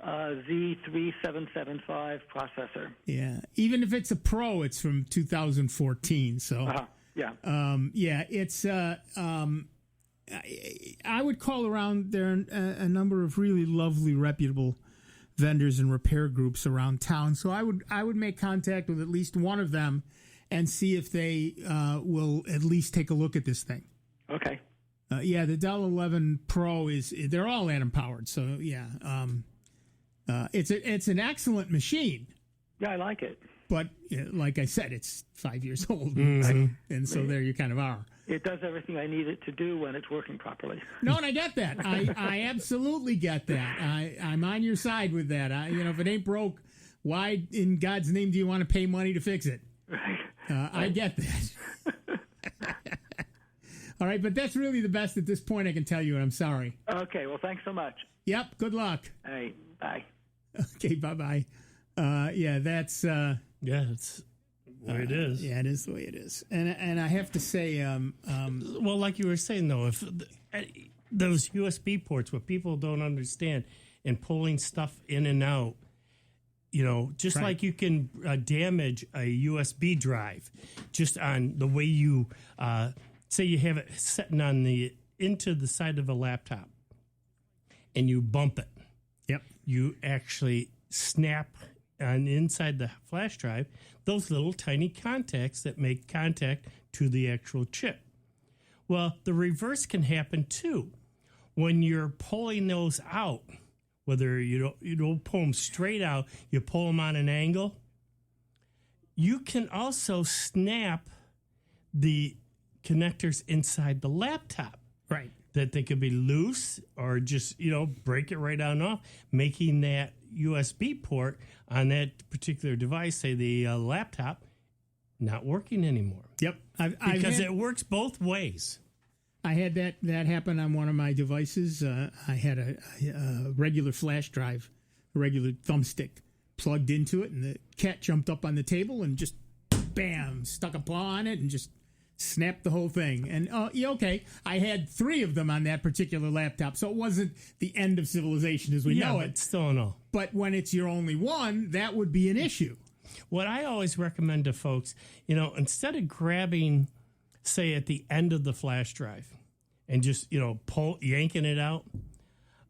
Z3775 processor. Yeah. Even if it's a Pro, it's from 2014. So, it's, I would call around there a number of really lovely, reputable vendors and repair groups around town. So I would make contact with at least one of them and see if they will at least take a look at this thing. Okay. The Dell 11 Pro they're all atom powered. So it's an excellent machine. Yeah, I like it. But like I said, it's 5 years old, Mm-hmm. and so there you kind of are. It does everything I need it to do when it's working properly. No, and I get that. I absolutely get that. I'm on your side with that. If it ain't broke, why in God's name do you want to pay money to fix it? Right. I get that. All right, but that's really the best at this point I can tell you, and I'm sorry. Okay, well, thanks so much. Yep, good luck. Hey, bye. Okay, bye-bye. That's... it's the way it is. Yeah, it is the way it is. And I have to say... well, like you were saying, though, if those USB ports, what people don't understand, and pulling stuff in and out, just like you can damage a USB drive just on the way you... say you have it sitting into the side of a laptop and you bump it. Yep. You actually snap on inside the flash drive those little tiny contacts that make contact to the actual chip. Well, the reverse can happen too. When you're pulling those out, whether you don't pull them straight out, you pull them on an angle, you can also snap the connectors inside the laptop. Right. That they could be loose or just, break it right on off, making that USB port on that particular device, say the laptop, not working anymore. Yep. Because it works both ways. I had that happen on one of my devices. I had a regular flash drive, a regular thumbstick plugged into it, and the cat jumped up on the table and just, bam, stuck a paw on it and just snapped the whole thing. And, okay, I had 3 of them on that particular laptop, so it wasn't the end of civilization as we know it. Still no. But when it's your only one, that would be an issue. What I always recommend to folks, instead of grabbing, say, at the end of the flash drive and just, yanking it out,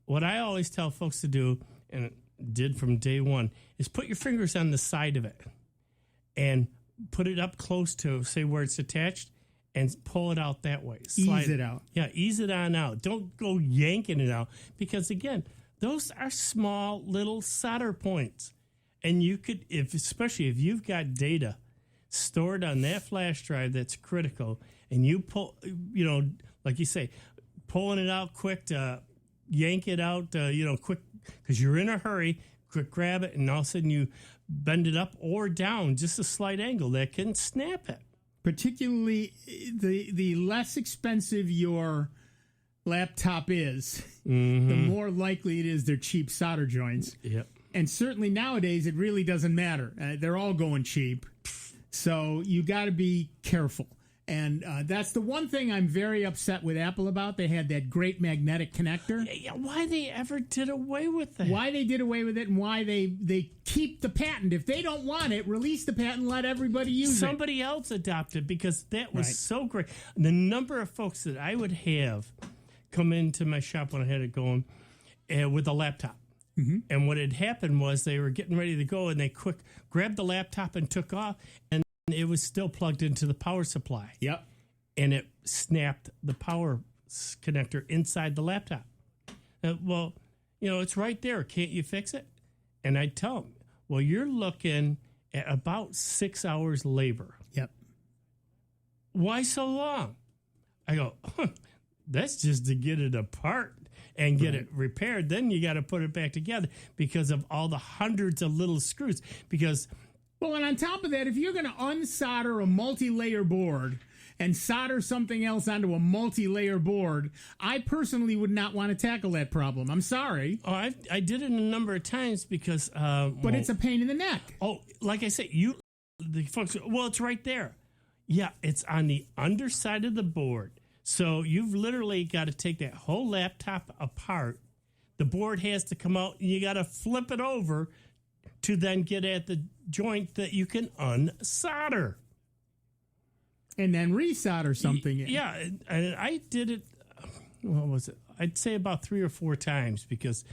what I always tell folks to do, and did from day one, is put your fingers on the side of it and put it up close to, say, where it's attached, and pull it out that way. Ease it out. Yeah, ease it on out. Don't go yanking it out because, again, those are small little solder points. And you could, especially if you've got data stored on that flash drive that's critical, and you pull, like you say, pulling it out quick to yank it out, quick, because you're in a hurry, quick grab it, and all of a sudden you bend it up or down just a slight angle that can snap it. Particularly the less expensive your laptop is, the more likely it is they're cheap solder joints. Yep. And certainly nowadays it really doesn't matter. They're all going cheap. So you got to be careful. And that's the one thing I'm very upset with Apple about. They had that great magnetic connector. Yeah, why they ever did away with that? Why they did away with it and why they keep the patent. If they don't want it, release the patent, let everybody use it. Somebody else adopt it because that was so great. The number of folks that I would have come into my shop when I had it going with a laptop. Mm-hmm. And what had happened was they were getting ready to go and they grabbed the laptop and took off, and it was still plugged into the power supply. Yep. And it snapped the power connector inside the laptop. Well, it's right there. Can't you fix it? And I'd tell them, well, you're looking at about 6 hours labor. Yep. Why so long? I go, that's just to get it apart and get it repaired. Then you got to put it back together because of all the hundreds of little screws. Well, and on top of that, if you're going to unsolder a multi-layer board and solder something else onto a multi-layer board, I personally would not want to tackle that problem. I'm sorry. Oh, I did it a number of times because... but it's a pain in the neck. Oh, like I said, the folks... Well, it's right there. Yeah, it's on the underside of the board. So you've literally got to take that whole laptop apart. The board has to come out, and you got to flip it over to then get at the joint that you can unsolder. And then resolder something in. Yeah, and I did it, what was it? I'd say about 3 or 4 times because,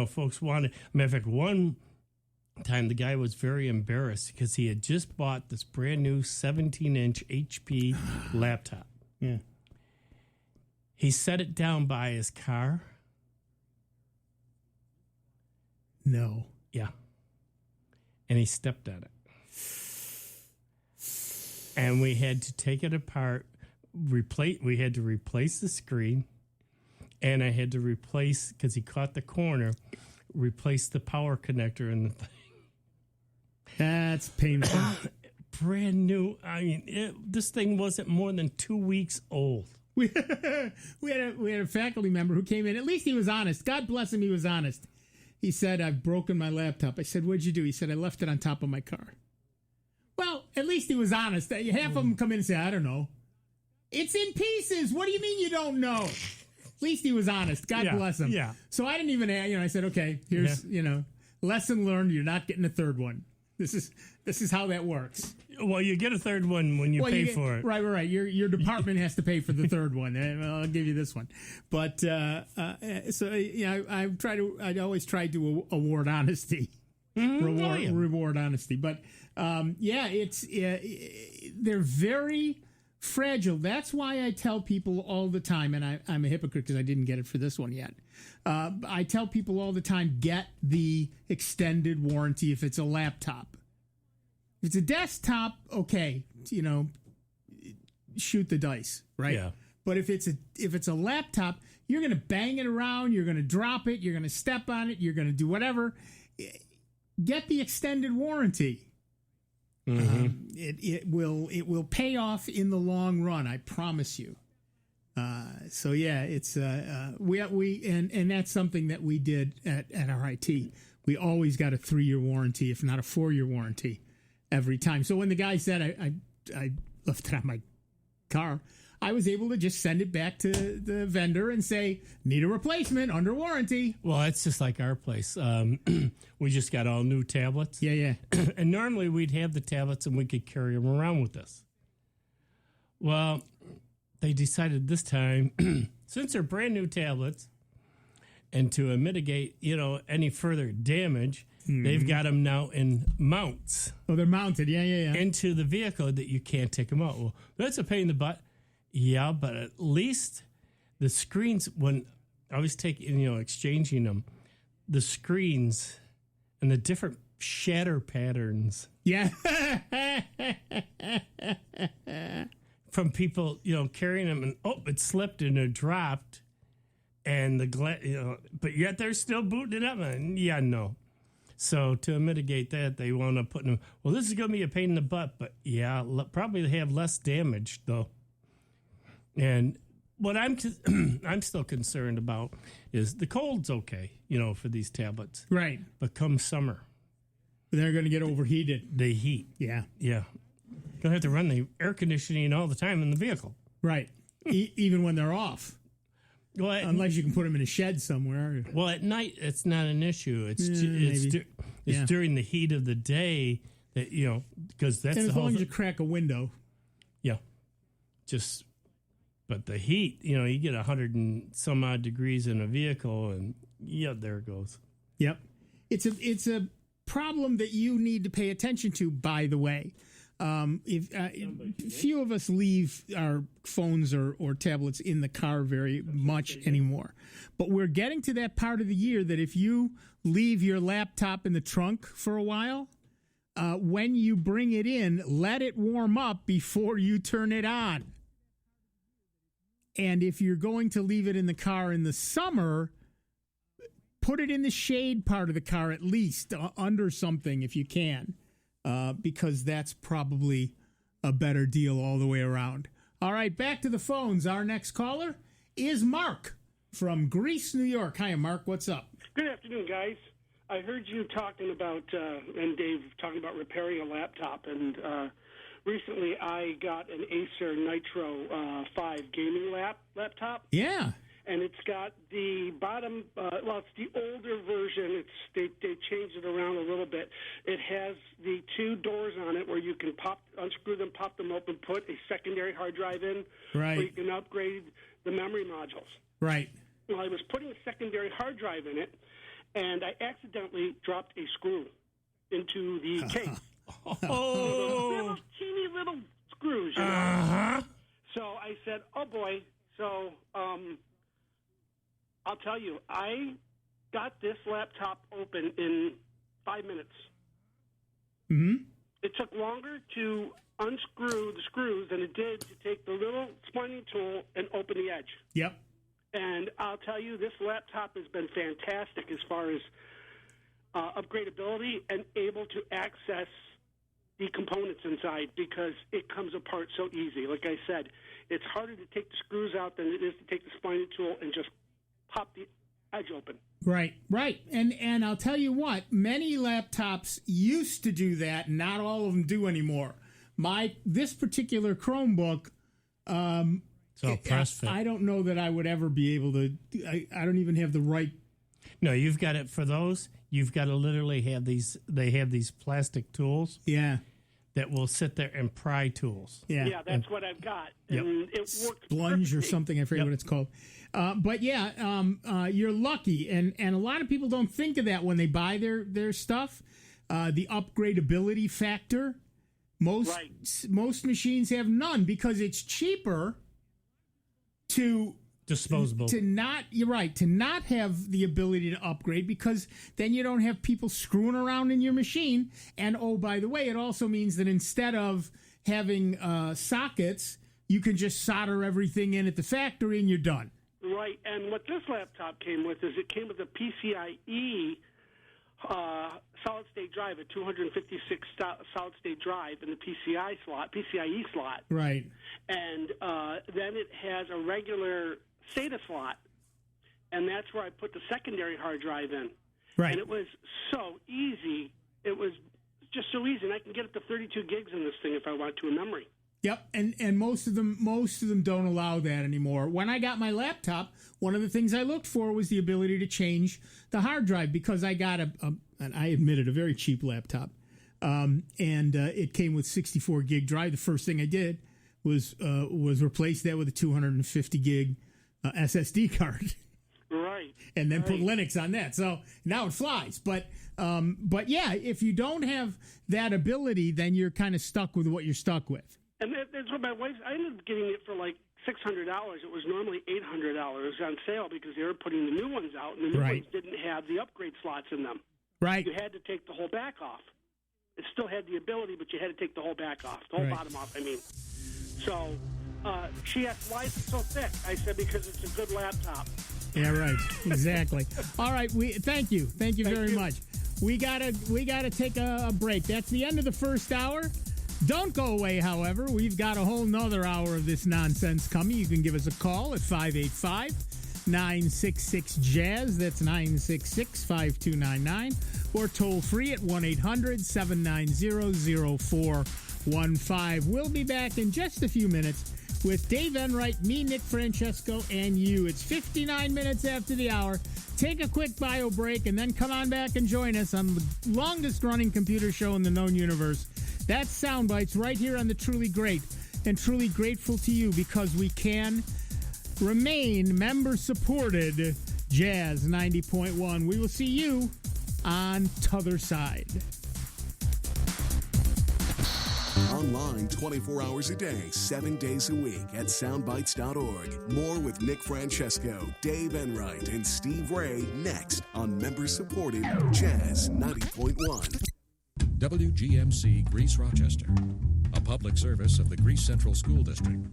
folks wanted... Matter of fact, one time the guy was very embarrassed because he had just bought this brand new 17-inch HP laptop. Yeah. He set it down by his car. No. Yeah. And he stepped on it. And we had to take it apart, we had to replace the screen, and I had to replace, because he caught the corner, replace the power connector in the thing. That's painful. Brand new. I mean, this thing wasn't more than 2 weeks old. We had a faculty member who came in. At least he was honest. God bless him, he was honest. He said, I've broken my laptop. I said, what'd you do? He said, I left it on top of my car. Well, at least he was honest. Half of them come in and say, I don't know. It's in pieces. What do you mean you don't know? At least he was honest. God bless him. Yeah. So I didn't even, I said, okay, here's, lesson learned. You're not getting a third one. This is how that works. Well, you get a third one when you pay for it. Right. Your department has to pay for the third one. I'll give you this one. But I always try to award honesty, reward honesty. But they're very fragile. That's why I tell people all the time, and I'm a hypocrite because I didn't get it for this one yet. I tell people all the time, get the extended warranty if it's a laptop. If it's a desktop, okay, shoot the dice, right? Yeah. But if it's a laptop, you're going to bang it around, you're going to drop it, you're going to step on it, you're going to do whatever. Get the extended warranty. Mm-hmm. It will pay off in the long run, I promise you. It's and that's something that we did at RIT. We always got a 3-year warranty, if not a 4-year warranty, every time. So when the guy said I left it on my car, I was able to just send it back to the vendor and say, need a replacement under warranty. Well, it's just like our place. We just got all new tablets. Yeah. And normally we'd have the tablets and we could carry them around with us. Well, they decided this time, since they're brand new tablets, and to mitigate, any further damage, they've got them now in mounts. Oh, they're mounted, yeah. Into the vehicle that you can't take them out. Well, that's a pain in the butt. Yeah, but at least the screens, when I was exchanging them, the screens and the different shatter patterns. Yeah. From people, carrying them and, it slipped and it dropped. And but yet they're still booting it up. And no. So to mitigate that, they wound up putting them, well, this is going to be a pain in the butt, but probably they have less damage though. And what I'm still concerned about is the cold's okay, for these tablets. Right. But come summer, they're going to get overheated. The heat. Yeah. Yeah. don't have to run the air conditioning all the time in the vehicle. Right. Even when they're off. Well, unless you can put them in a shed somewhere. Well, at night it's not an issue. It's Yeah. during the heat of the day that because that's and the as whole long as thing. you crack a window. Yeah, but the heat, you get 100 and some odd degrees in a vehicle, and there it goes. Yep, it's a problem that you need to pay attention to. By the way, few of us leave our phones or tablets in the car very much anymore, but we're getting to that part of the year that if you leave your laptop in the trunk for a while, when you bring it in, let it warm up before you turn it on. And if you're going to leave it in the car in the summer, put it in the shade part of the car, at least under something if you can, because that's probably a better deal all the way around. All right, back to the phones. Our next caller is Mark from Greece, New York. Hi, Mark. What's up? Good afternoon, guys. I heard you talking about, and Dave talking about repairing a laptop, and recently I got an Acer Nitro 5 gaming laptop. Yeah. And it's got the bottom, it's the older version. They changed it around a little bit. It has the two doors on it where you can unscrew them, pop them open, put a secondary hard drive in. Right. Or you can upgrade the memory modules. Right. Well, I was putting a secondary hard drive in it, and I accidentally dropped a screw into the case. Little teeny little screws, you know. Uh-huh. So I said, "Oh boy!" So I'll tell you, I got this laptop open in 5 minutes. Mm-hmm. It took longer to unscrew the screws than it did to take the little splinting tool and open the edge. Yep. And I'll tell you, this laptop has been fantastic as far as upgradability and able to access the components inside because it comes apart so easy. Like I said, it's harder to take the screws out than it is to take the splinting tool and just pop the edge open. Right. And I'll tell you what, many laptops used to do that. Not all of them do anymore. This particular Chromebook, it's all press fit. I don't know that I would ever be able to. I don't even have the right. No, you've got it for those. You've got to literally have these. They have these plastic tools. Yeah. That will sit there and pry tools. Yeah, that's what I've got. And it works Splunge perfectly. or something. I forget what it's called. But yeah, you're lucky, and a lot of people don't think of that when they buy their stuff. The upgradability factor. Most machines have none because it's cheaper to disposable to not have the ability to upgrade because then you don't have people screwing around in your machine. And oh, by the way, it also means that instead of having sockets, you can just solder everything in at the factory and you're done. Right, and what this laptop came with is it came with a PCIe solid-state drive, a 256 solid-state drive in the PCIe slot. Right. And then it has a regular SATA slot, and that's where I put the secondary hard drive in. Right. And it was so easy. It was just so easy, and I can get up to 32 gigs in this thing if I want to in memory. Yep, and most of them don't allow that anymore. When I got my laptop, one of the things I looked for was the ability to change the hard drive because I got and I admit it, a very cheap laptop, and it came with 64 gig drive. The first thing I did was replace that with a 250 gig SSD card. Right. And then put Linux on that. So now it flies. But yeah, if you don't have that ability, then you're kind of stuck with what you're stuck with. And that's what my wife. I ended up getting it for like $600. It was normally $800 on sale because they were putting the new ones out, and the new ones didn't have the upgrade slots in them. Right. You had to take the whole back off. It still had the ability, but you had to take the whole back off, the whole bottom off. I mean, so she asked, "Why is it so thick?" I said, "Because it's a good laptop." Yeah, right. Exactly. All right. Thank you very much. We gotta take a break. That's the end of the first hour. Don't go away, however. We've got a whole nother hour of this nonsense coming. You can give us a call at 585-966-JAZZ. That's 966-5299. Or toll free at 1-800-790-04 888-203-1515. We'll be back in just a few minutes with Dave Enright, me, Nick Francesco, and you. It's 59 minutes after the hour. Take a quick bio break and then come on back and join us on the longest-running computer show in the known universe. That's Soundbites right here on the Truly Great. And truly grateful to you because we can remain member-supported Jazz 90.1. We will see you on t'other side. Online 24 hours a day, 7 days a week at soundbites.org. More with Nick Francesco, Dave Enright, and Steve Ray next on member-supported Jazz 90.1. WGMC Greece Rochester, a public service of the Greece Central School District.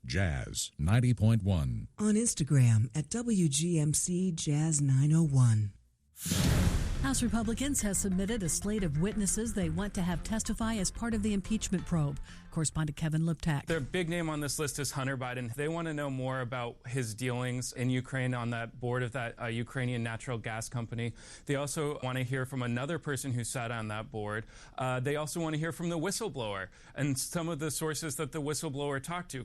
Jazz 90.1. On Instagram at WGMC Jazz 901. House Republicans have submitted a slate of witnesses they want to have testify as part of the impeachment probe. Correspondent Kevin Liptak. Their big name on this list is Hunter Biden. They want to know more about his dealings in Ukraine on that board of that Ukrainian natural gas company. They also want to hear from another person who sat on that board. They also want to hear from the whistleblower and some of the sources that the whistleblower talked to.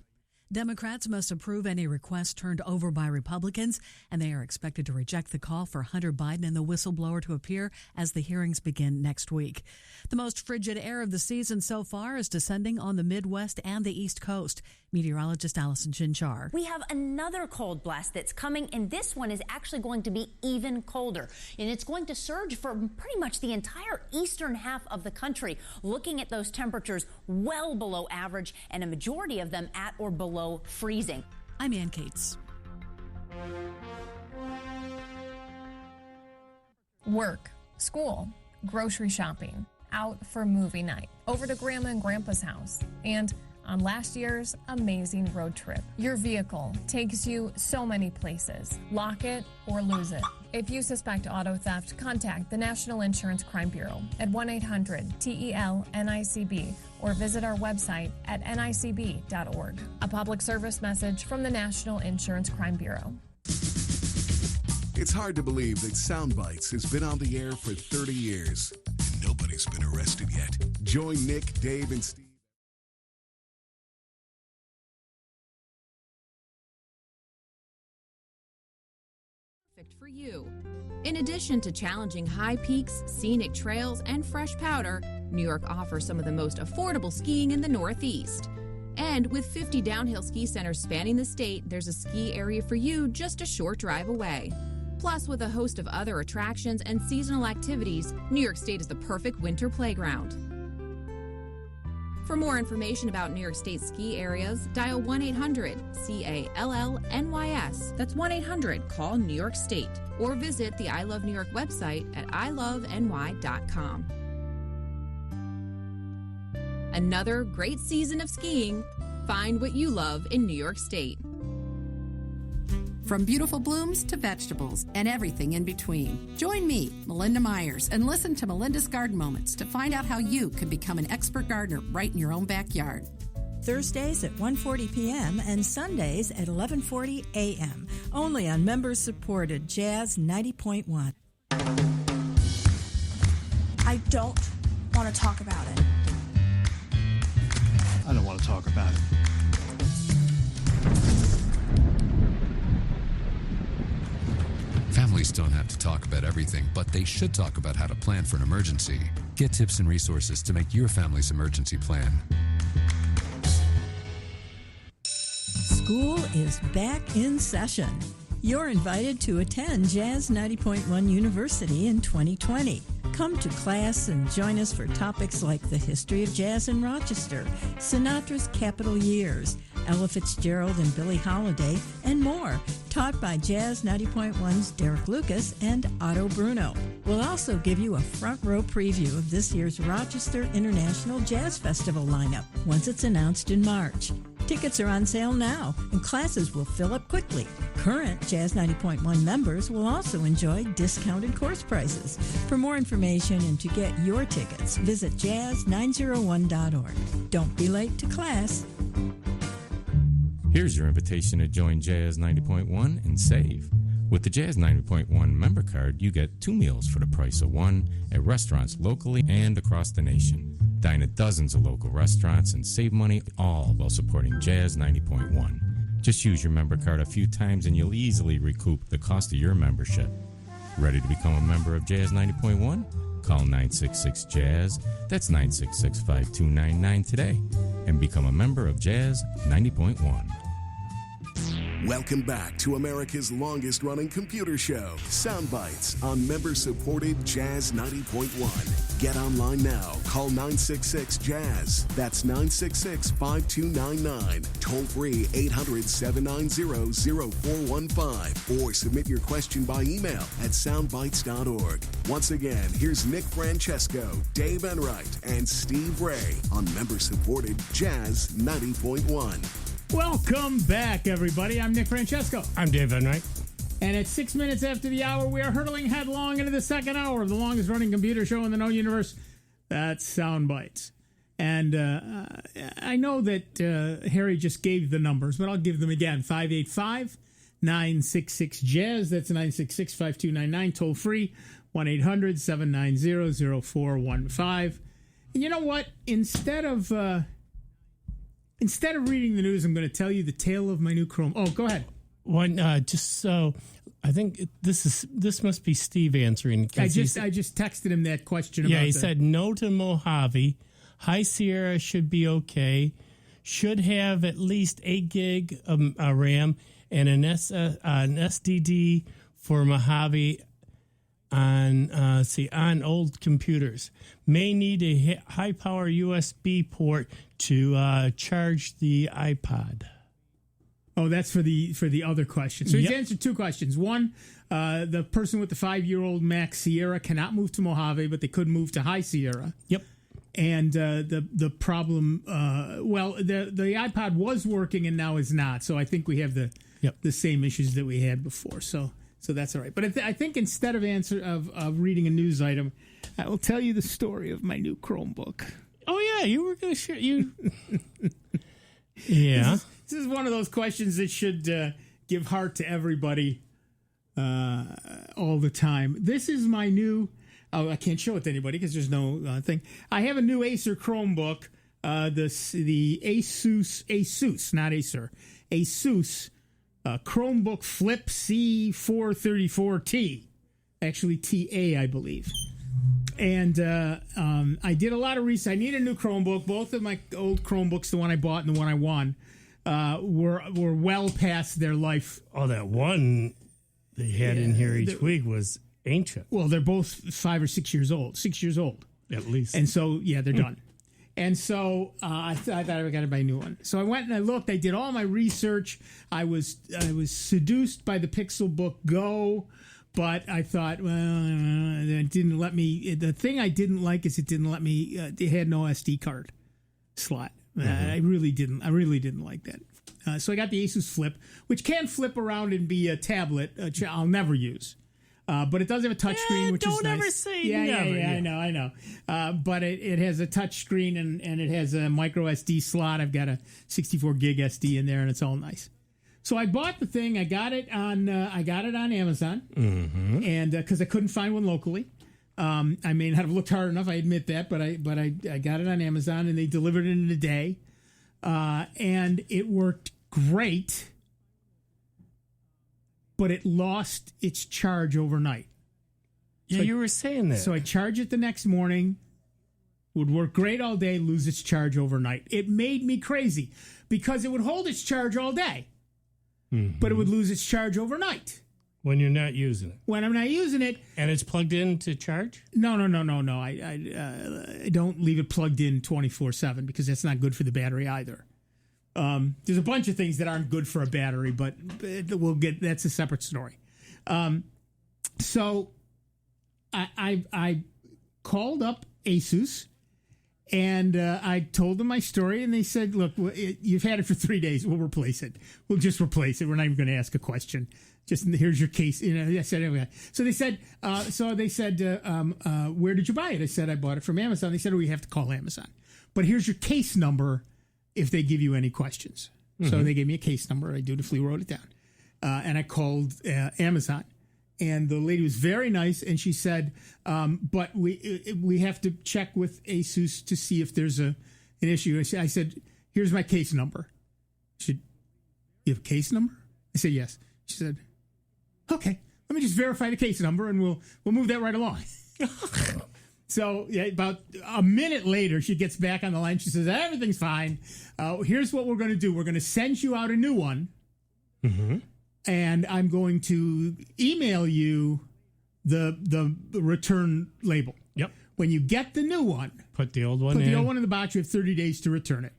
Democrats must approve any request turned over by Republicans, and they are expected to reject the call for Hunter Biden and the whistleblower to appear as the hearings begin next week. The most frigid air of the season so far is descending on the Midwest and the East Coast. Meteorologist Allison Chinchar. We have another cold blast that's coming, and this one is actually going to be even colder. And it's going to surge for pretty much the entire eastern half of the country, looking at those temperatures well below average and a majority of them at or below freezing. I'm Ann Cates. Work, school, grocery shopping, out for movie night, over to Grandma and Grandpa's house, and on last year's amazing road trip. Your vehicle takes you so many places. Lock it or lose it. If you suspect auto theft, contact the National Insurance Crime Bureau at 1-800-TEL-NICB or visit our website at nicb.org. A public service message from the National Insurance Crime Bureau. It's hard to believe that Soundbites has been on the air for 30 years and nobody's been arrested yet. Join Nick, Dave, and Steve. For you. In addition to challenging high peaks, scenic trails, and fresh powder, New York offers some of the most affordable skiing in the Northeast. And with 50 downhill ski centers spanning the state, there's a ski area for you just a short drive away. Plus, with a host of other attractions and seasonal activities, New York State is the perfect winter playground. For more information about New York State ski areas, dial 1-800-CALLNYS. That's 1-800-CALL-New York State. Or visit the I Love New York website at iloveny.com. Another great season of skiing. Find what you love in New York State. From beautiful blooms to vegetables and everything in between. Join me, Melinda Myers, and listen to Melinda's Garden Moments to find out how you can become an expert gardener right in your own backyard. Thursdays at 1:40 p.m. and Sundays at 11:40 a.m. Only on members-supported Jazz 90.1. I don't want to talk about it. I don't want to talk about it. Families don't have to talk about everything, but they should talk about how to plan for an emergency. Get tips and resources to make your family's emergency plan. School is back in session. You're invited to attend Jazz 90.1 University in 2020. Come to class and join us for topics like the history of jazz in Rochester, Sinatra's Capitol Years, Ella Fitzgerald and Billie Holiday, and more, taught by Jazz 90.1's Derek Lucas and Otto Bruno. We'll also give you a front row preview of this year's Rochester International Jazz Festival lineup once it's announced in March. Tickets are on sale now, and classes will fill up quickly. Current Jazz 90.1 members will also enjoy discounted course prices. For more information and to get your tickets, visit jazz901.org. Don't be late to class. Here's your invitation to join Jazz 90.1 and save. With the Jazz 90.1 member card, you get 2 meals for the price of one at restaurants locally and across the nation. Dine at dozens of local restaurants and save money, all while supporting Jazz 90.1. Just use your member card a few times and you'll easily recoup the cost of your membership. Ready to become a member of Jazz 90.1? Call 966-JAZZ, that's 966-5299 today, and become a member of Jazz 90.1. Welcome back to America's longest-running computer show, Soundbites, on member-supported Jazz 90.1. Get online now. Call 966-JAZZ. That's 966-5299. Toll-free 800-790-0415. Or submit your question by email at soundbites.org. Once again, here's Nick Francesco, Dave Enright, and Steve Ray on member-supported Jazz 90.1. Welcome back, everybody. I'm Nick Francesco. I'm Dave Enright. And at 6 minutes after the hour, we are hurtling headlong into the second hour of the longest-running computer show in the known universe. That's Soundbites. And I know that Harry just gave the numbers, but I'll give them again. 585-966-JAZZ. That's 966-5299. Toll-free, 1-800-790-0415. And you know what? Instead of reading the news, I'm going to tell you the tale of my new Chrome. Oh, go ahead. One, just so I think this must be Steve answering. I just texted him that question. Yeah, he said no to Mojave. High Sierra should be okay. Should have at least 8 gig RAM and an SSD for Mojave on old computers. May need a high power USB port to charge the iPod. Oh, that's for the other question. So he's answered 2 questions. One, the person with the 5-year-old Mac Sierra cannot move to Mojave, but they could move to High Sierra. Yep. And the problem, the iPod was working and now is not. So I think we have the same issues that we had before. So that's all right. But I think instead of reading a news item, I will tell you the story of my new Chromebook. Oh yeah, you were going to share you. Yeah. This is one of those questions that should give heart to everybody all the time. This is my new. Oh, I can't show it to anybody because there's no thing. I have a new Acer Chromebook. The Asus, not Acer, Asus Chromebook Flip C434T, actually TA, I believe. And I did a lot of research. I need a new Chromebook. Both of my old Chromebooks, the one I bought and the one I won, were well past their life. Oh, that one they had in here each week was ancient. Well, they're both 5 or 6 years old. 6 years old. At least. And so, yeah, they're done. And so I thought I got to buy a new one. So I went and I looked. I did all my research. I was seduced by the Pixelbook Go, but I thought, well, it didn't let me. The thing I didn't like is it didn't let me. It had no SD card slot. I really didn't like that. So I got the Asus Flip, which can flip around and be a tablet. I'll never use. But it does have a touchscreen, which is nice. Don't ever say never. Yeah, I know. But it has a touchscreen and it has a micro SD slot. I've got a 64 gig SD in there, and it's all nice. So I bought the thing. I got it on Amazon, and because I couldn't find one locally. I may not have looked hard enough. I admit that, but I got it on Amazon, and they delivered it in a day, and it worked great. But it lost its charge overnight. Yeah, so you were saying that. So I charge it the next morning, would work great all day, lose its charge overnight. It made me crazy because it would hold its charge all day, but it would lose its charge overnight. When you're not using it. When I'm not using it. And it's plugged in to charge? No. I don't leave it plugged in 24/7 because that's not good for the battery either. There's a bunch of things that aren't good for a battery, but that's a separate story. So I called up Asus and I told them my story, and they said, look, you've had it for 3 days. We'll replace it. We'll just replace it. We're not even going to ask a question. Just here's your case. I said, okay. So they said, where did you buy it? I said, I bought it from Amazon. They said, we have to call Amazon. But here's your case number if they give you any questions. So they gave me a case number. I dutifully wrote it down. And I called Amazon. And the lady was very nice, and she said, but we have to check with ASUS to see if there's an issue. I said, here's my case number. She said, you have a case number? I said, yes. She said, okay, let me just verify the case number, and we'll move that right along. So about a minute later, she gets back on the line. She says, everything's fine. Here's what we're going to do. We're going to send you out a new one. Mm-hmm. And I'm going to email you the return label. Yep. When you get the new one, put the old one Put in. the old one in the box. You have 30 days to return it.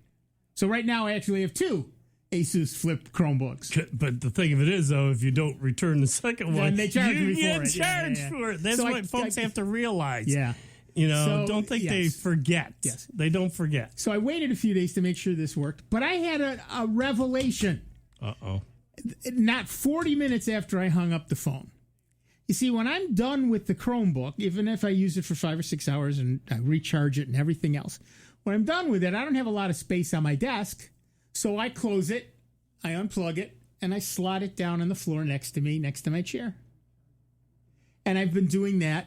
So right now, I actually have 2 Asus Flip Chromebooks. But the thing of it is, though, if you don't return the second one, they charge you me for get it. charged for it. That's So what folks have to realize. Yeah. Don't think they forget. Yes. They don't forget. So I waited a few days to make sure this worked. But I had a revelation. Uh-oh. Not 40 minutes after I hung up the phone. You see, when I'm done with the Chromebook, even if I use it for 5 or 6 hours and I recharge it and everything else, when I'm done with it, I don't have a lot of space on my desk. So I close it, I unplug it, and I slot it down on the floor next to me, next to my chair. And I've been doing that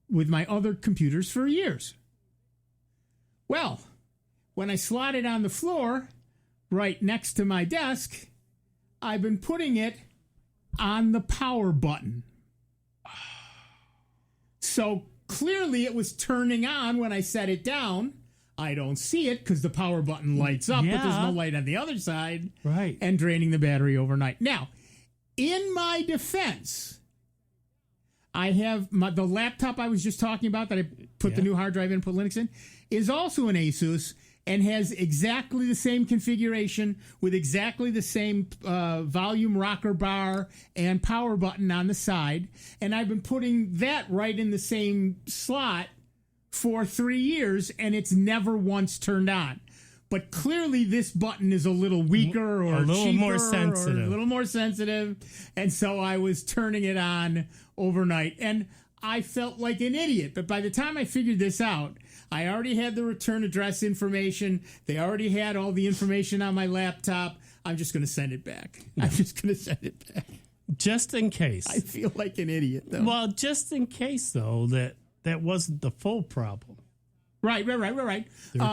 with my other computers for years. Well, when I slot it on the floor right next to my desk, I've been putting it on the power button. So clearly it was turning on when I set it down. I don't see it because the power button lights up, but there's no light on the other side. Right. And draining the battery overnight. Now, in my defense, I have the laptop I was just talking about that I put the new hard drive in, put Linux in, is also an Asus and has exactly the same configuration with exactly the same volume rocker bar and power button on the side. And I've been putting that right in the same slot for 3 years, and it's never once turned on. But clearly this button is a little weaker or a little cheaper more sensitive. or a little more sensitive. And so I was turning it on overnight. And I felt like an idiot. But by the time I figured this out, I already had the return address information. They already had all the information on my laptop. I'm just going to send it back. I'm just going to send it back. Just in case. I feel like an idiot, though. Well, just in case, though, that wasn't the full problem. Right. There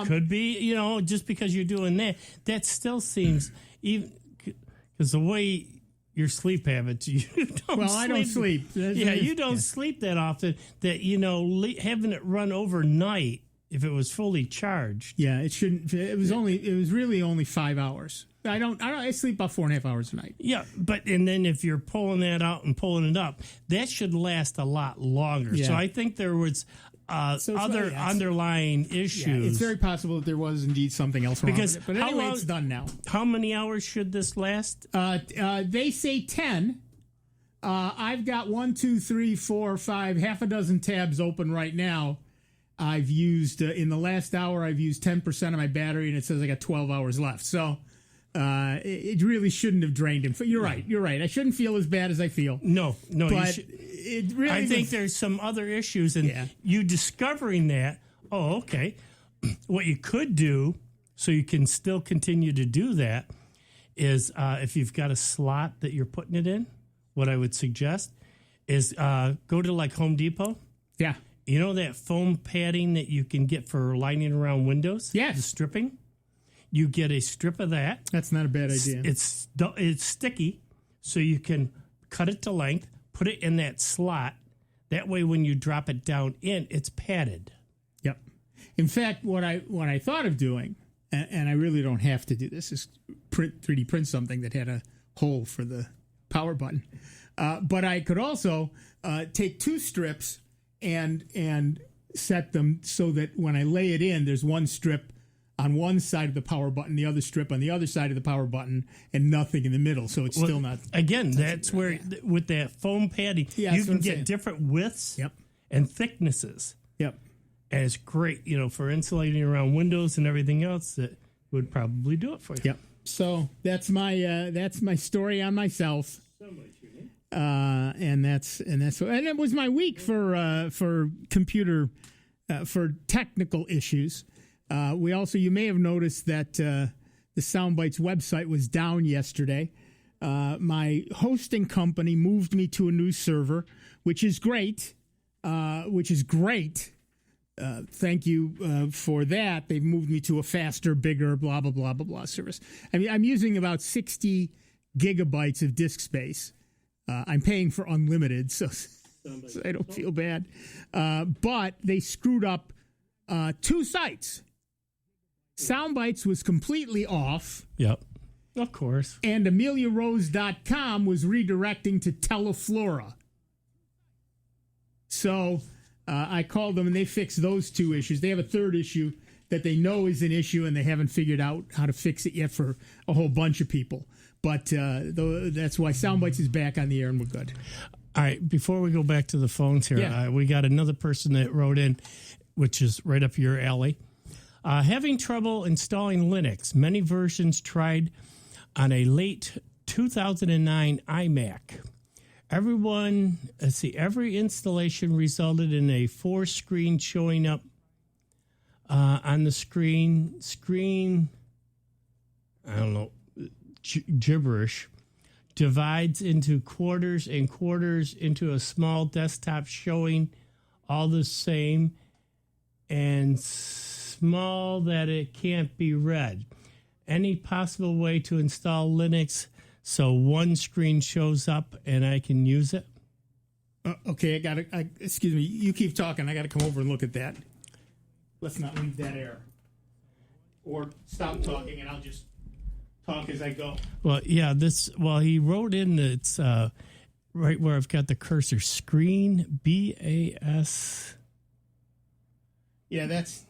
could be, just because you're doing that still seems, even because the way your sleep habits, you don't Well, I don't sleep. You don't sleep that often that, having it run overnight, if it was fully charged. Yeah, it shouldn't. It was really only 5 hours. I sleep about 4.5 hours a night. Yeah, and then if you're pulling that out and pulling it up, that should last a lot longer. Yeah. So I think there was other underlying issues. Yeah, it's very possible that there was indeed something else wrong with it. But anyway, it's done now. How many hours should this last? They say 10. I've got 1, 2, 3, 4, 5, half a dozen tabs open right now. I've used, in the last hour, I've used 10% of my battery, and it says I got 12 hours left. So it really shouldn't have drained him. You're right. I shouldn't feel as bad as I feel. No. But it really I think there's some other issues, and you discovering that, okay, what you could do, so you can still continue to do that, is if you've got a slot that you're putting it in, what I would suggest is go to like Home Depot. Yeah. You know that foam padding that you can get for lining around windows? Yes. The stripping? You get a strip of that. That's not a bad idea. It's sticky, so you can cut it to length, put it in that slot. That way when you drop it down in, it's padded. Yep. In fact, what I thought of doing, and I really don't have to do this, is 3D print something that had a hole for the power button. But I could also take 2 strips and set them so that when I lay it in, there's one strip on one side of the power button, the other strip on the other side of the power button, and nothing in the middle. So it's still not. Again, that's where with that foam padding, you can get different widths and thicknesses. Yep. And it's great, for insulating around windows and everything else. That would probably do it for you. Yep. So that's my story on myself. And it was my week for computer for technical issues. You may have noticed that the Soundbites website was down yesterday. My hosting company moved me to a new server, which is great. Thank you for that. They've moved me to a faster, bigger, blah, blah, blah, blah, blah service. I mean, I'm using about 60 gigabytes of disk space. I'm paying for unlimited, so I don't feel bad. But they screwed up 2 sites. Soundbites was completely off. Yep. Of course. And AmeliaRose.com was redirecting to Teleflora. So I called them, and they fixed those 2 issues. They have a third issue that they know is an issue, and they haven't figured out how to fix it yet for a whole bunch of people. But that's why Soundbites is back on the air, and we're good. All right, before we go back to the phones here, we got another person that wrote in, which is right up your alley. Having trouble installing Linux. Many versions tried on a late 2009 iMac. Every installation resulted in a 4-screen showing up on the screen, I don't know, gibberish, divides into quarters and quarters into a small desktop showing all the same and small that it can't be read. Any possible way to install Linux so one screen shows up and I can use it? Okay, excuse me, you keep talking. I got to come over and look at that. Let's not leave that air. Or stop talking and I'll just talk as I go. Well, yeah, he wrote in that it's right where I've got the cursor, screen, BAS. Yeah, that's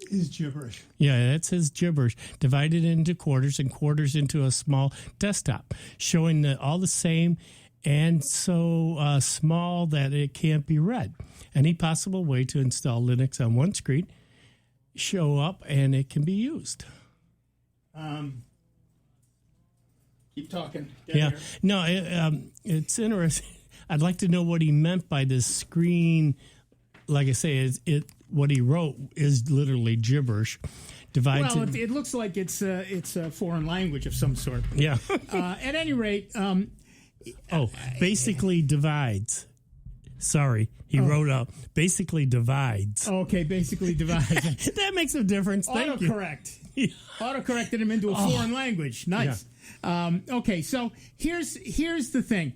his gibberish. Yeah, that's his gibberish. Divided into quarters and quarters into a small desktop, showing all the same and so small that it can't be read. Any possible way to install Linux on one screen, show up, and it can be used. Keep talking. Yeah. No, it's interesting. I'd like to know what he meant by this screen. Like I say, what he wrote is literally gibberish. It looks like it's a foreign language of some sort. Yeah. At any rate, basically divides. Sorry, he wrote up basically divides. Okay, basically divides. That makes a difference. Thank you. Autocorrect. Autocorrected him into a foreign language. Nice. Yeah. Okay, so here's the thing.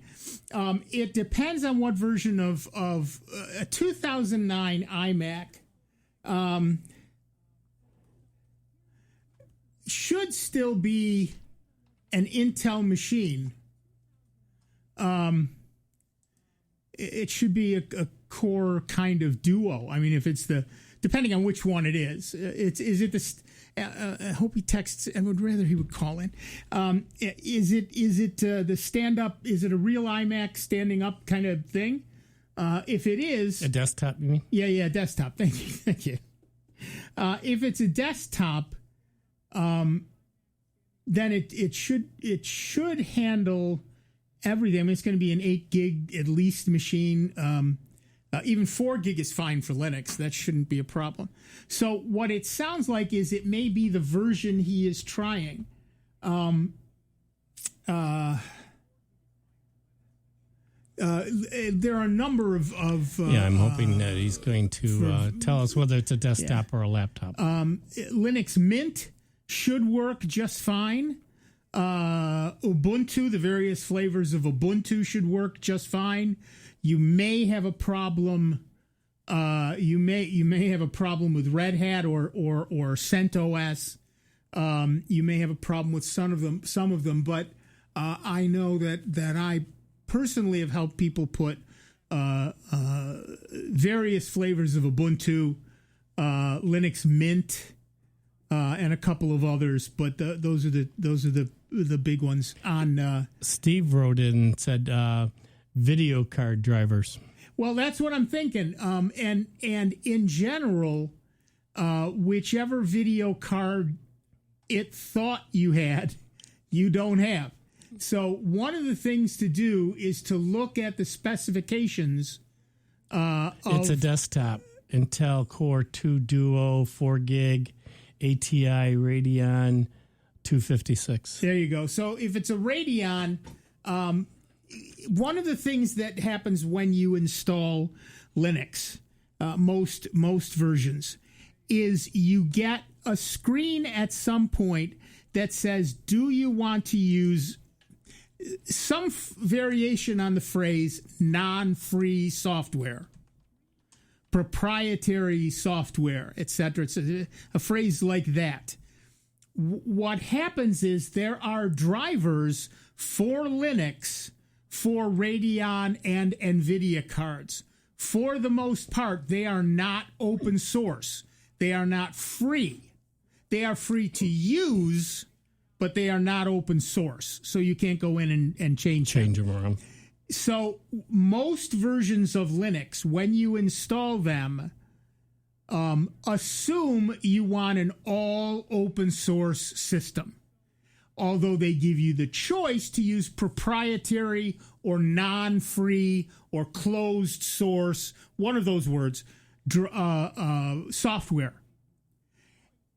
It depends on what version of a 2009 iMac should still be an Intel machine. It should be a Core kind of Duo. I mean, if it's depending on which one it is. I hope he texts. I would rather he would call in. Is it the stand up? Is it a real iMac standing up kind of thing? If it is a desktop, you mean? Yeah, desktop. Thank you. If it's a desktop, then it should handle everything. I mean, it's going to be an 8 gig at least machine. Even 4 gig is fine for Linux. That shouldn't be a problem. So what it sounds like is it may be the version he is trying. There are a number of I'm hoping that he's going to tell us whether it's a desktop or a laptop. Linux Mint should work just fine. Ubuntu, the various flavors of Ubuntu should work just fine. You may have a problem. You may have a problem with Red Hat or CentOS. You may have a problem with some of them. But I know that I personally have helped people put various flavors of Ubuntu, Linux Mint, and a couple of others. But those are the big ones. On Steve wrote in and said video card drivers. Well, that's what I'm thinking. And in general, whichever video card it thought you had, you don't have. So one of the things to do is to look at the specifications. It's a desktop. Intel Core 2 Duo, 4 gig, ATI Radeon 256. There you go. So if it's a Radeon, One of the things that happens when you install Linux, most versions, is you get a screen at some point that says, do you want to use some variation on the phrase non-free software, proprietary software, etc. It's a phrase like that. What happens is there are drivers for Linux for Radeon and NVIDIA cards. For the most part, they are not open source. They are not free. They are free to use, but they are not open source. So you can't go in and change them around. So most versions of Linux, when you install them, assume you want an all open source system. Although they give you the choice to use proprietary or non-free or closed source, one of those words, software.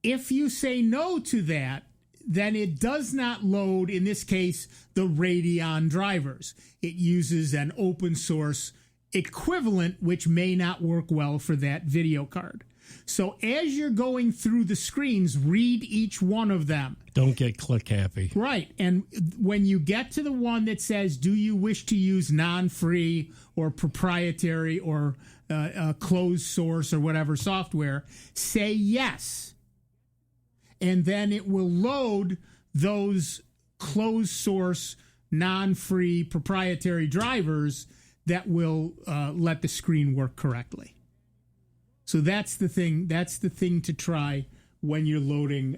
If you say no to that, then it does not load, in this case, the Radeon drivers. It uses an open source equivalent, which may not work well for that video card. So as you're going through the screens, read each one of them. Don't get click happy. Right. And when you get to the one that says, do you wish to use non-free or proprietary or closed source or whatever software, say yes. And then it will load those closed source, non-free, proprietary drivers that will let the screen work correctly. So that's the thing. That's the thing to try when you're loading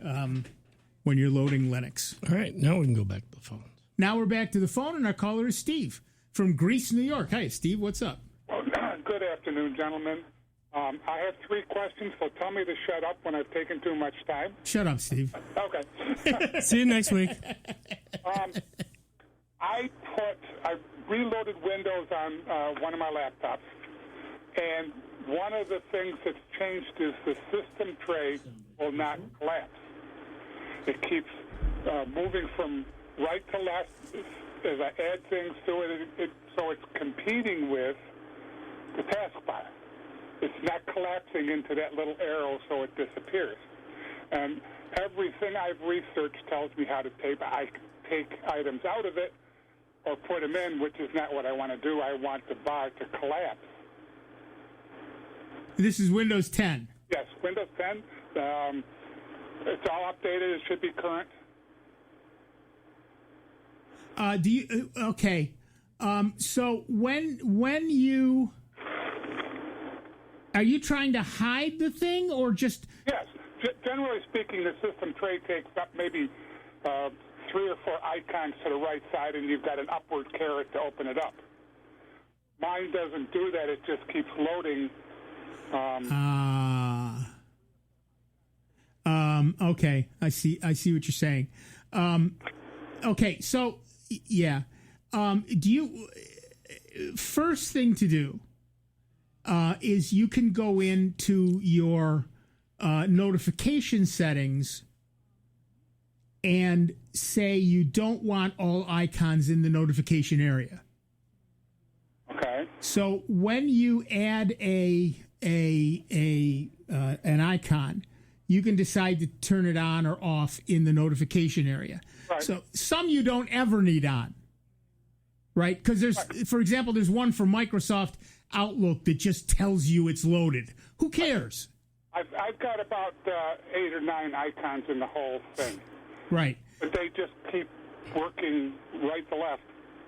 Linux. All right, now we can go back to the phone. Now we're back to the phone, and our caller is Steve from Greece, New York. Hi, Steve. What's up? Well, good afternoon, gentlemen. I have 3 questions, so tell me to shut up when I've taken too much time. Shut up, Steve. Okay. See you next week. I reloaded Windows on one of my laptops, and one of the things that's changed is the system tray will not collapse. It keeps moving from right to left as I add things to it, so it's competing with the taskbar. It's not collapsing into that little arrow, so it disappears. And everything I've researched tells me how to take items out of it or put them in, which is not what I want to do. I want the bar to collapse. This is Windows 10. Yes, Windows 10. It's all updated. It should be current. Okay. So when you... Are you trying to hide the thing or just... Yes. Generally speaking, the system tray takes up maybe 3 or 4 icons to the right side, and you've got an upward caret to open it up. Mine doesn't do that. It just keeps loading. Okay. I see what you're saying. Okay. So, yeah. Do you... First thing to do is you can go into your notification settings and say you don't want all icons in the notification area. Okay. So when you add an icon, you can decide to turn it on or off in the notification area. Right. So some you don't ever need on, right? Because there's, for example, there's one for Microsoft Outlook that just tells you it's loaded. Who cares? I've got about 8 or 9 icons in the whole thing. Right. But they just keep working right to left.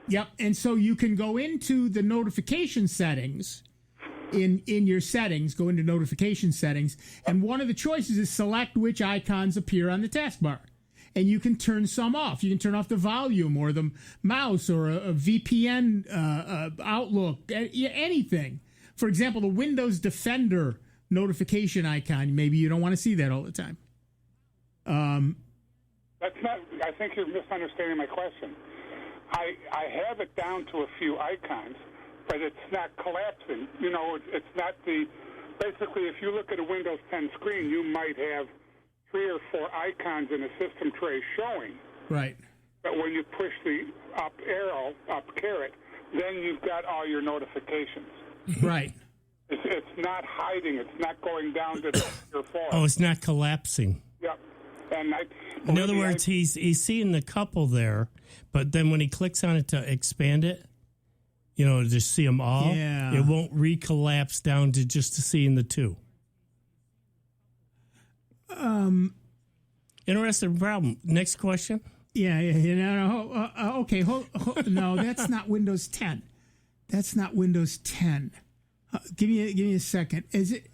Yep. And so you can go into the notification settings in your settings, go into notification settings, and one of the choices is select which icons appear on the taskbar. And you can turn some off. You can turn off the volume or the mouse or a VPN Outlook, anything. For example, the Windows Defender notification icon, maybe you don't want to see that all the time. That's not. I think you're misunderstanding my question. I have it down to a few icons, but it's not collapsing. You know, it's not the. Basically, if you look at a Windows 10 screen, you might have 3 or 4 icons in a system tray showing. Right. But when you push the up arrow, up caret, then you've got all your notifications. Right. It's not hiding. It's not going down to your form. Oh, it's not collapsing. Yep. And in other words, he's seeing the couple there, but then when he clicks on it to expand it, to see them all, it won't recollapse down to just to seeing the two. Interesting problem. Next question. Yeah. Okay. No, that's not Windows 10. That's not Windows 10. Give me a second. Is it?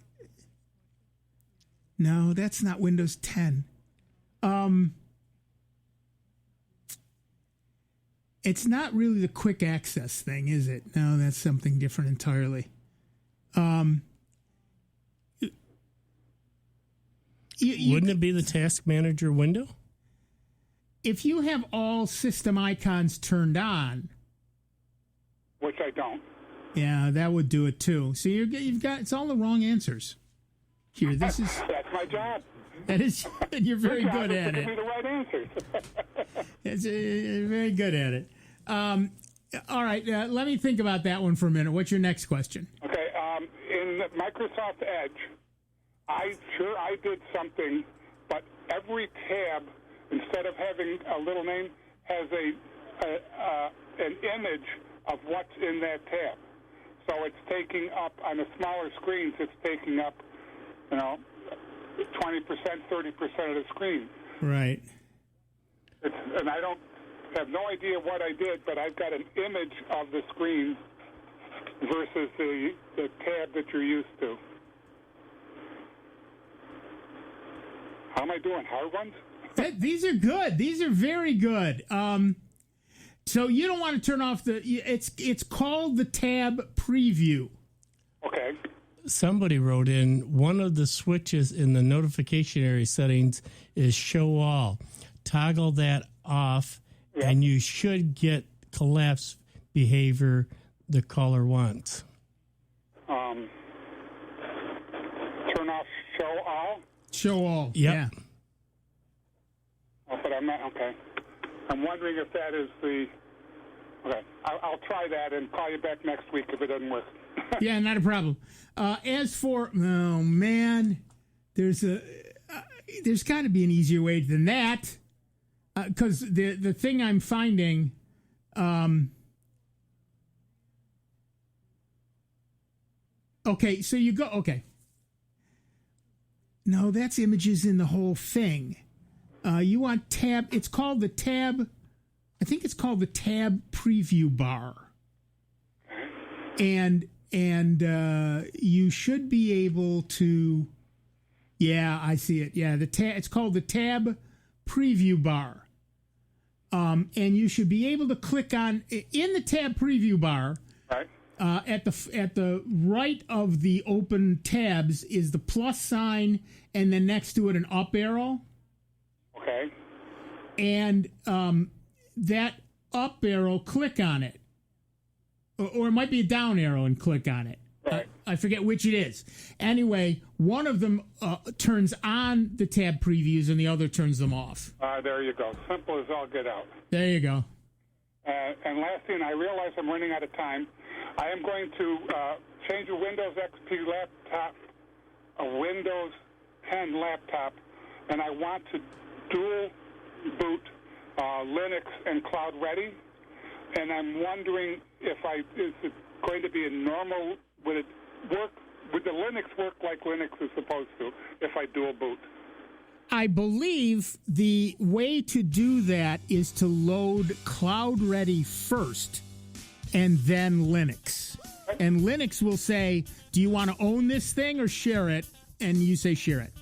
No, that's not Windows 10. It's not really the quick access thing, is it? No, that's something different entirely. Wouldn't it be the Task Manager window? If you have all system icons turned on, which I don't. Yeah, that would do it too. So you've got it's all the wrong answers. Here, that's my job. That is, you're very good at it. Give me the right answers. You're very good at it. All right, let me think about that one for a minute. What's your next question? Okay, in Microsoft Edge, I did something, but every tab, instead of having a little name, has an image of what's in that tab. So it's taking up, on the smaller screens, it's taking up, 20%, 30% of the screen. Right. And I have no idea what I did, but I've got an image of the screen versus the tab that you're used to. How am I doing? Hard ones? These are good. These are very good. So you don't want to turn off it's called the tab preview. Okay. Somebody wrote in, one of the switches in the notification area settings is show all. Toggle that off, and you should get collapse behavior the caller wants. Turn off show all? Show all, yep. Yeah. Oh, but I'm not, okay. I'm wondering if that is the... Okay, I'll try that and call you back next week if it doesn't work. Yeah, not a problem. As for... Oh, man. There's got to be an easier way than that. Because the thing I'm finding... okay, so you go... Okay. No, that's images in the whole thing. You want tab... It's called the tab... I think it's called the tab preview bar. And you should be able to... Yeah, I see it. Yeah, it's called the tab preview bar. And you should be able to click on... In the tab preview bar... Right. At the right of the open tabs is the plus sign, and then next to it an up arrow. Okay. And that up arrow, click on it, or it might be a down arrow and click on it. Right. I forget which it is. Anyway, one of them turns on the tab previews, and the other turns them off. There you go. Simple as all get out. There you go. And last thing, I realize I'm running out of time. I am going to change a Windows XP laptop, a Windows 10 laptop, and I want to dual boot Linux and Cloud Ready. And I'm wondering is it going to be a normal, would it work, would the Linux work like Linux is supposed to if I dual boot? I believe the way to do that is to load Cloud Ready first and then Linux. And Linux will say, do you want to own this thing or share it? And you say share it.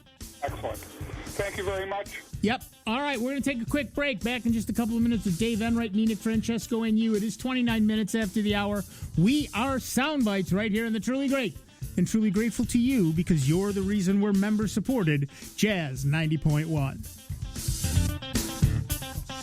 Excellent. Thank you very much. Yep. All right, we're going to take a quick break. Back in just a couple of minutes with Dave Enright, me, Nick, Francesco, and you. It is 29 minutes after the hour. We are Soundbites right here in the Truly Great. And truly grateful to you because you're the reason we're member-supported. Jazz 90.1.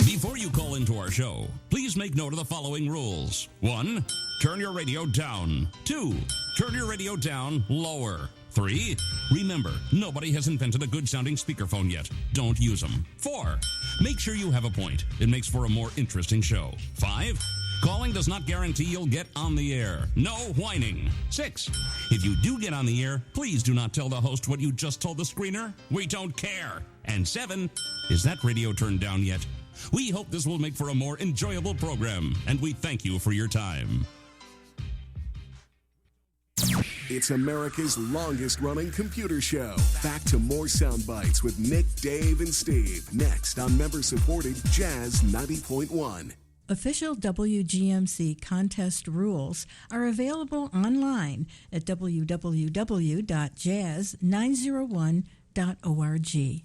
Before you call into our show, please make note of the following rules. 1, turn your radio down. 2, turn your radio down lower. 3. Remember, nobody has invented a good-sounding speakerphone yet. Don't use them. 4. Make sure you have a point. It makes for a more interesting show. 5. Calling does not guarantee you'll get on the air. No whining. 6. If you do get on the air, please do not tell the host what you just told the screener. We don't care. And 7. Is that radio turned down yet? We hope this will make for a more enjoyable program, and we thank you for your time. It's America's longest-running computer show. Back to more sound bites with Nick, Dave, and Steve. Next on member-supported Jazz 90.1. Official WGMC contest rules are available online at www.jazz901.org.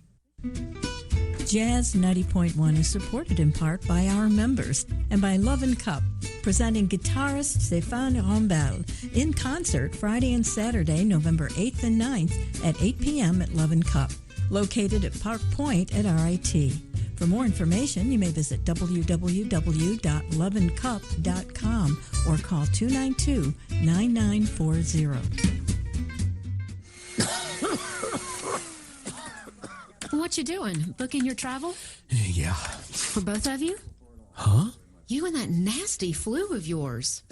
Jazz 90.1 is supported in part by our members and by Love & Cup, presenting guitarist Stéphane Rambel in concert Friday and Saturday, November 8th and 9th at 8 p.m. at Love & Cup, located at Park Point at RIT. For more information, you may visit www.loveandcup.com or call 292-9940. What you doing? Booking your travel? Yeah. For both of you? Huh? You and that nasty flu of yours.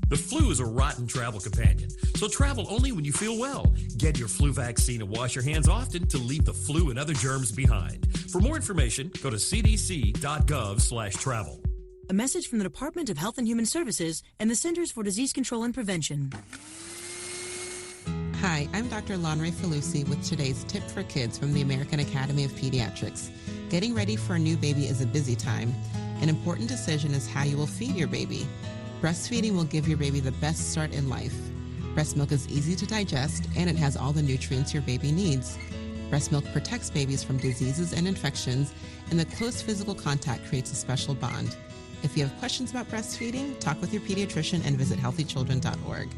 The flu is a rotten travel companion, so travel only when you feel well. Get your flu vaccine and wash your hands often to leave the flu and other germs behind. For more information, go to cdc.gov/travel. A message from the Department of Health and Human Services and the Centers for Disease Control and Prevention. Hi, I'm Dr. Lonray Falusi with today's tip for kids from the American Academy of Pediatrics. Getting ready for a new baby is a busy time. An important decision is how you will feed your baby. Breastfeeding will give your baby the best start in life. Breast milk is easy to digest and it has all the nutrients your baby needs. Breast milk protects babies from diseases and infections, and the close physical contact creates a special bond. If you have questions about breastfeeding, talk with your pediatrician and visit healthychildren.org.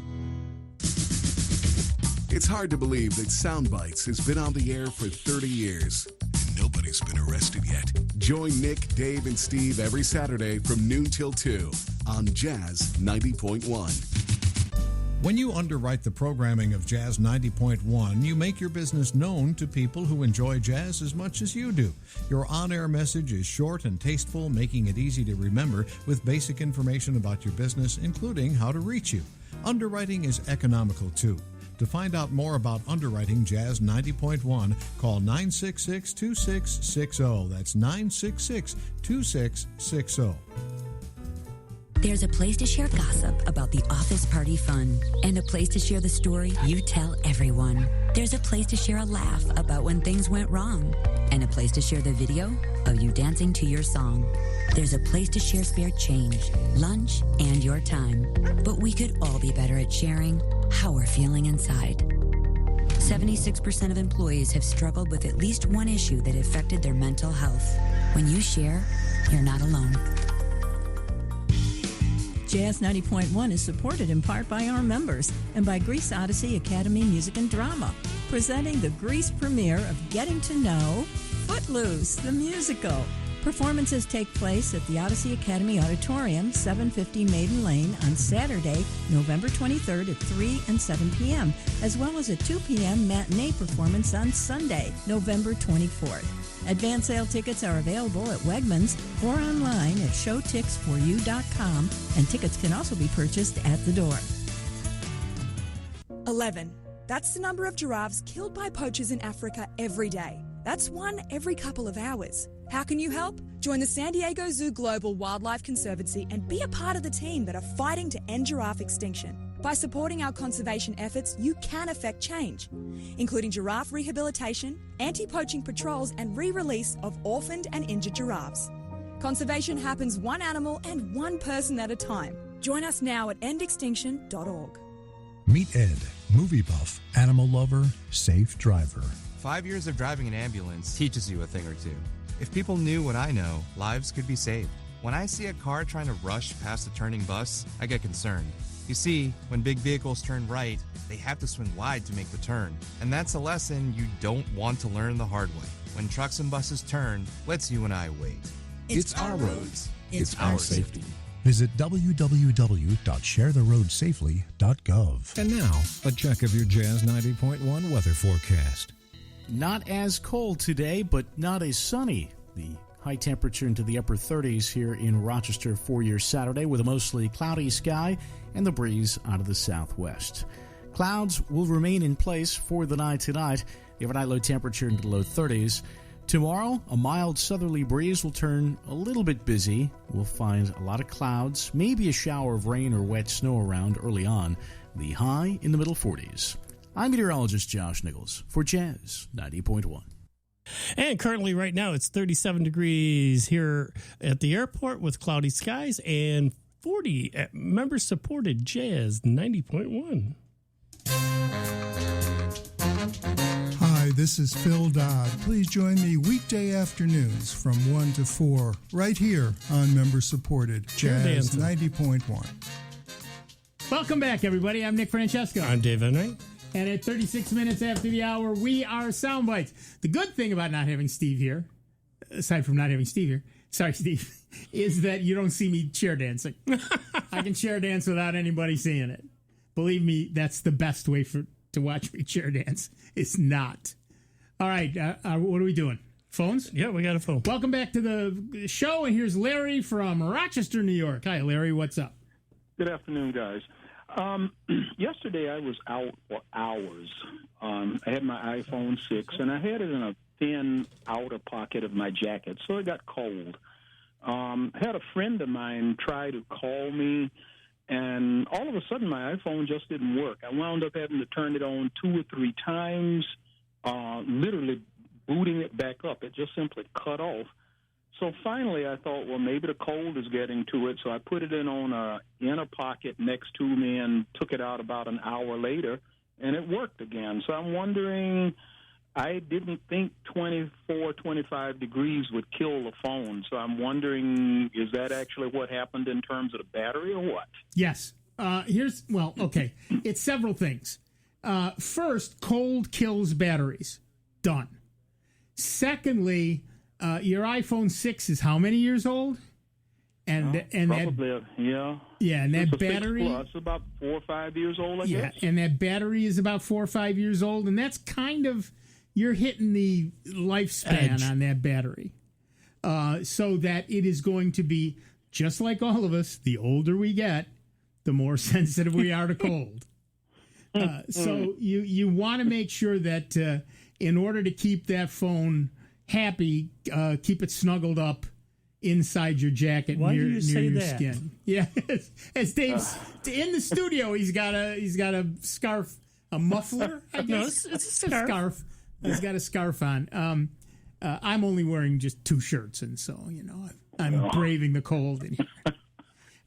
It's hard to believe that Soundbites has been on the air for 30 years. And nobody's been arrested yet. Join Nick, Dave, and Steve every Saturday from noon till 2 on Jazz 90.1. When you underwrite the programming of Jazz 90.1, you make your business known to people who enjoy jazz as much as you do. Your on-air message is short and tasteful, making it easy to remember with basic information about your business, including how to reach you. Underwriting is economical, too. To find out more about underwriting Jazz 90.1, call 966-2660. That's 966-2660. There's a place to share gossip about the office party fun, and a place to share the story you tell everyone. There's a place to share a laugh about when things went wrong, and a place to share the video of you dancing to your song. There's a place to share spare change, lunch, and your time. But we could all be better at sharing how we're feeling inside. 76% of employees have struggled with at least one issue that affected their mental health. When you share, you're not alone. Jazz 90.1 is supported in part by our members and by Greece Odyssey Academy Music and Drama, presenting the Greece premiere of Getting to Know Footloose, the musical. Performances take place at the Odyssey Academy Auditorium, 750 Maiden Lane, on Saturday, November 23rd at 3 and 7 p.m., as well as a 2 p.m. matinee performance on Sunday, November 24th. Advance sale tickets are available at Wegmans or online at showtix4u.com, and tickets can also be purchased at the door. 11. That's the number of giraffes killed by poachers in Africa every day. That's one every couple of hours. How can you help? Join the San Diego Zoo Global Wildlife Conservancy and be a part of the team that are fighting to end giraffe extinction. By supporting our conservation efforts, you can affect change, including giraffe rehabilitation, anti-poaching patrols, and re-release of orphaned and injured giraffes. Conservation happens one animal and one person at a time. Join us now at endextinction.org. Meet Ed, movie buff, animal lover, safe driver. 5 years of driving an ambulance teaches you a thing or two. If people knew what I know, lives could be saved. When I see a car trying to rush past a turning bus, I get concerned. You see, when big vehicles turn right, they have to swing wide to make the turn. And that's a lesson you don't want to learn the hard way. When trucks and buses turn, let's you and I wait. It's our roads. It's our safety. Visit www.sharetheroadsafely.gov. And now, a check of your Jazz 90.1 weather forecast. Not as cold today, but not as sunny. The high temperature into the upper 30s here in Rochester for your Saturday, with a mostly cloudy sky and the breeze out of the southwest. Clouds will remain in place for the night tonight. The overnight low temperature into the low 30s. Tomorrow, a mild southerly breeze will turn a little bit busy. We'll find a lot of clouds, maybe a shower of rain or wet snow around early on. The high in the middle 40s. I'm meteorologist Josh Nichols for Jazz 90.1. And currently right now it's 37 degrees here at the airport with cloudy skies and 40 at member-supported Jazz 90.1. Hi, this is Phil Dodd. Please join me weekday afternoons from 1 to 4 right here on member-supported Jazz 90.1. Welcome back, everybody. I'm Nick Francesco. I'm Dave Enright. And at 36 minutes after the hour, we are Sound Bytes. The good thing about not having Steve here, aside from not having Steve here, sorry, Steve, is that you don't see me chair dancing. I can chair dance without anybody seeing it. Believe me, that's the best way to watch me chair dance. It's not. All right, what are we doing? Phones? Yeah, we got a phone. Welcome back to the show, and here's Larry from Rochester, New York. Hi, Larry, what's up? Good afternoon, guys. Yesterday I was out for hours. I had my iPhone 6, and I had it in a thin outer pocket of my jacket, so it got cold. I had a friend of mine try to call me, and all of a sudden my iPhone just didn't work. I wound up having to turn it on 2 or 3 times, literally booting it back up. It just simply cut off. So finally I thought, well, maybe the cold is getting to it, so I put it in on a inner pocket next to me and took it out about an hour later, and it worked again. So I'm wondering, I didn't think 24, 25 degrees would kill the phone, so I'm wondering, is that actually what happened in terms of the battery or what? Yes. Okay. It's several things. First, cold kills batteries. Done. Secondly, your iPhone 6 is how many years old? And probably, yeah. Yeah, and that it's battery... Plus, about 4 or 5 years old, I guess. Yeah, and that battery is about 4 or 5 years old, and that's kind of... You're hitting the lifespan on that battery. So that it is going to be, just like all of us, the older we get, the more sensitive we are to cold. So you want to make sure that in order to keep that phone happy, keep it snuggled up inside your jacket near your skin. Yeah, as Dave's in the studio, he's got a scarf, a muffler. I guess no, it's a scarf. He's got a scarf on. I'm only wearing just 2 shirts, and so I'm braving the cold in here.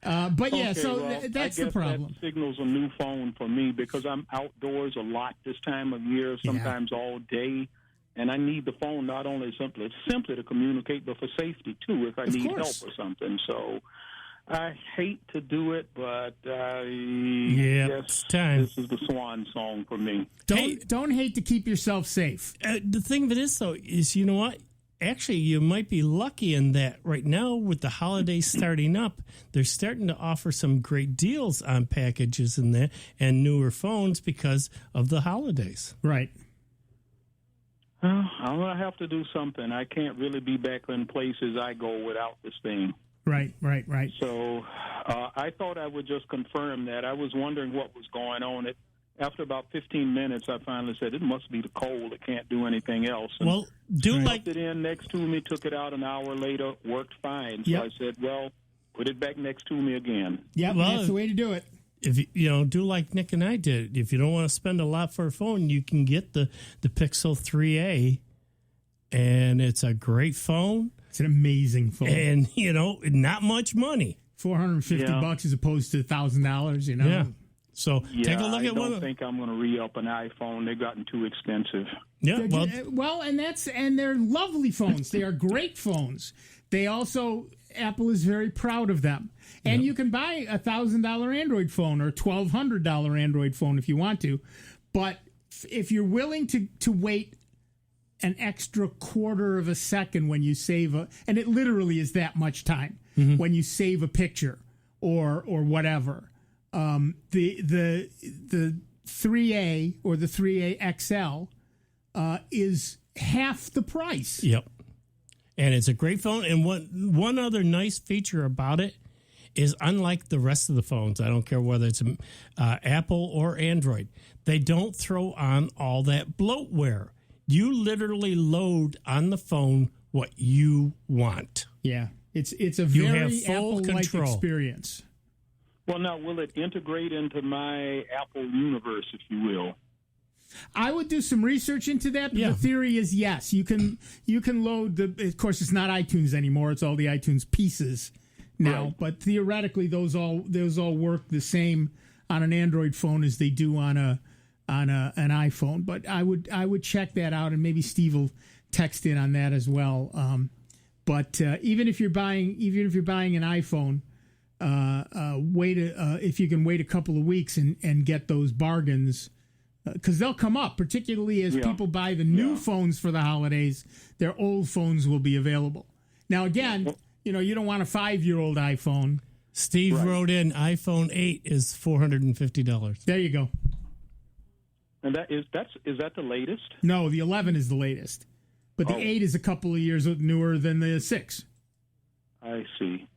But yeah, okay, so well, that's I the guess problem. That signals a new phone for me because I'm outdoors a lot this time of year, sometimes all day. And I need the phone not only simply to communicate, but for safety, too, if I need help or something. So I hate to do it, but it's time. This is the swan song for me. Don't hate to keep yourself safe. The thing of it is, though, is you know what? Actually, you might be lucky in that right now with the holidays starting up, they're starting to offer some great deals on packages and that and newer phones because of the holidays. Right. I'm going to have to do something. I can't really be back in places I go without this thing. Right. So I thought I would just confirm that. I was wondering what was going on. After about 15 minutes, I finally said, it must be the cold. It can't do anything else. And well, put it in next to me, took it out an hour later, worked fine. So I said, well, put it back next to me again. Yeah, well, that's the way to do it. If you do like Nick and I did, if you don't want to spend a lot for a phone, you can get the Pixel 3A, and it's a great phone. It's an amazing phone, and not much money, $450 as opposed to $1,000. Yeah. So take a look at one. I don't think I'm going to re-up an iPhone. They've gotten too expensive. Yeah, and they're lovely phones. They are great phones. They also, Apple is very proud of them. And you can buy a $1,000 Android phone or $1,200 Android phone if you want to. But if you're willing to wait an extra quarter of a second when you save and it literally is that much time when you save a picture or whatever. The 3A or the 3A XL is half the price. Yep. And it's a great phone. And one other nice feature about it is, unlike the rest of the phones, I don't care whether it's Apple or Android, they don't throw on all that bloatware. You literally load on the phone what you want. Yeah. It's a very Apple-like experience. Well, now, will it integrate into my Apple universe, if you will? I would do some research into that, but the theory is yes. You can load of course, it's not iTunes anymore. It's all the iTunes pieces now. Right. But theoretically, those all work the same on an Android phone as they do on an iPhone. But I would check that out, and maybe Steve will text in on that as well. But even if you're buying an iPhone, if you can wait a couple of weeks and get those bargains, because they'll come up, particularly as people buy the new phones for the holidays. Their old phones will be available. Now, again, you don't want a 5-year-old iPhone. Steve wrote in, iPhone 8 is $450. There you go. And is that the latest? No, the 11 is the latest, but the 8 is a couple of years newer than the 6. I see.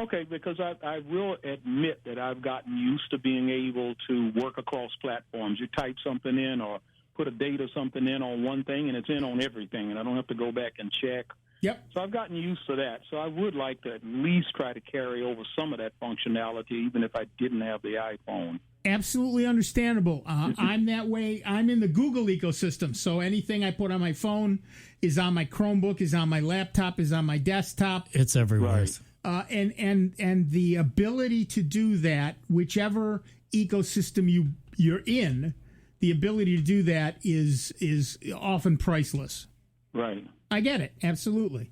Okay, because I will admit that I've gotten used to being able to work across platforms. You type something in or put a date or something in on one thing, and it's in on everything, and I don't have to go back and check. Yep. So I've gotten used to that. So I would like to at least try to carry over some of that functionality, even if I didn't have the iPhone. Absolutely understandable. I'm that way. I'm in the Google ecosystem, so anything I put on my phone is on my Chromebook, is on my laptop, is on my desktop. It's everywhere. Right. And the ability to do that, whichever ecosystem you're in, the ability to do that is often priceless. Right. I get it. Absolutely.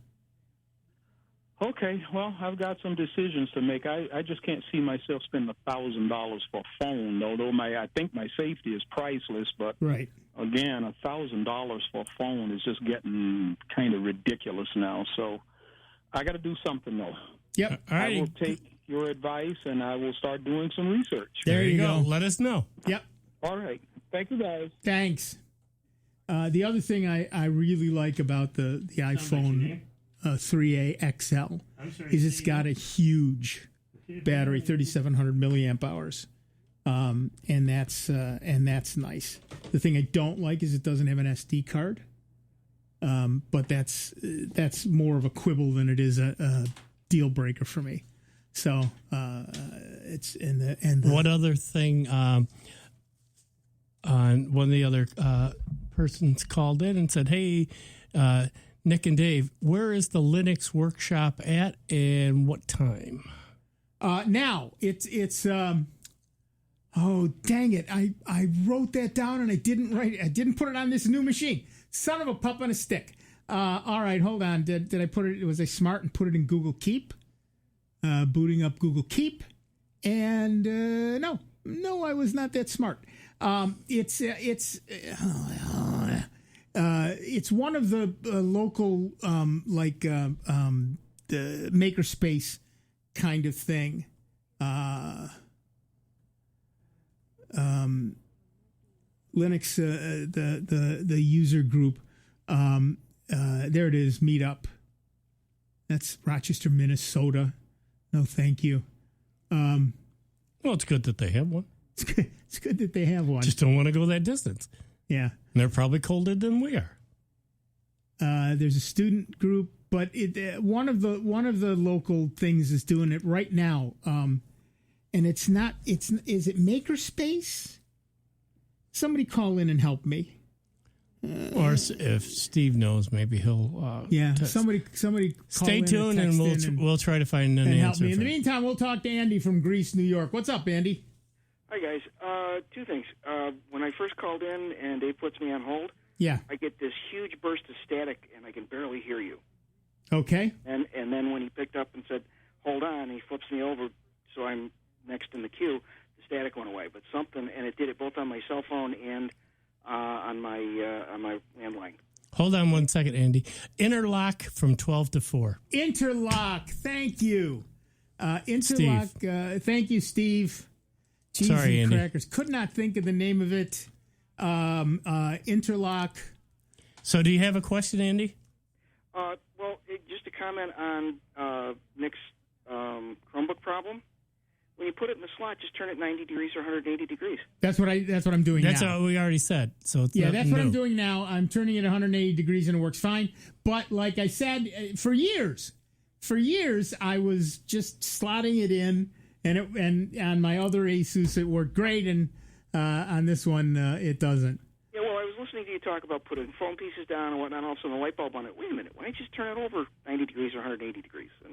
Okay. Well, I've got some decisions to make. I just can't see myself spending $1,000 for a phone, although I think my safety is priceless. But right. Again, $1,000 for a phone is just getting kind of ridiculous now. So I got to do something, though. Yep. All right. I will take your advice, and I will start doing some research. There you go. Let us know. Yep. All right. Thank you, guys. Thanks. The other thing I really like about the iPhone 3A XL is it's got a huge battery, 3,700 milliamp hours, and that's nice. The thing I don't like is it doesn't have an SD card, but that's more of a quibble than it is a deal breaker for me. So it's what other thing? One of the other persons called in and said, "Hey, Nick and Dave, where is the Linux workshop at, and what time?" Now it's oh dang it! I wrote that down and I didn't put it on this new machine. Son of a pup on a stick. All right, hold on. Did I put it? Was I smart and put it in Google Keep? Booting up Google Keep, and no, I was not that smart. It's one of the local the makerspace kind of thing. Linux, the user group. There it is. Meetup. That's Rochester, Minnesota. No, thank you. Well, it's good that they have one. It's good that they have one. Just don't want to go that distance. Yeah. And they're probably colder than we are. There's a student group, but one of the local things is doing it right now. And is it Makerspace? Somebody call in and help me. Or if Steve knows, maybe he'll. Somebody. Stay tuned, and we'll try to find an answer. Help me. In the meantime, we'll talk to Andy from Greece, New York. What's up, Andy? Hi guys. Two things. When I first called in and Dave puts me on hold, I get this huge burst of static and I can barely hear you. Okay. And then when he picked up and said, "Hold on," he flips me over so I'm next in the queue. The static went away, but something, and it did it both on my cell phone and on my landline. Hold on 1 second, Andy. Interlock from 12 to 4. Interlock. Thank you. Interlock. Thank you, Steve. Cheesy Sorry, Andy. crackers. Could not think of the name of it. Interlock. So, do you have a question, Andy? Just a comment on Nick's Chromebook problem. When you put it in the slot, just turn it 90 degrees or 180 degrees. That's what I'm doing That's now. what we already said. So it's that's what new. I'm doing now. I'm turning it 180 degrees and it works fine. But like I said, for years, I was just slotting it in, and on my other Asus it worked great, and on this one it doesn't. Yeah, well, I was listening to you talk about putting phone pieces down and whatnot, and all of a sudden the light bulb on it. Wait a minute, why don't you just turn it over 90 degrees or 180 degrees? But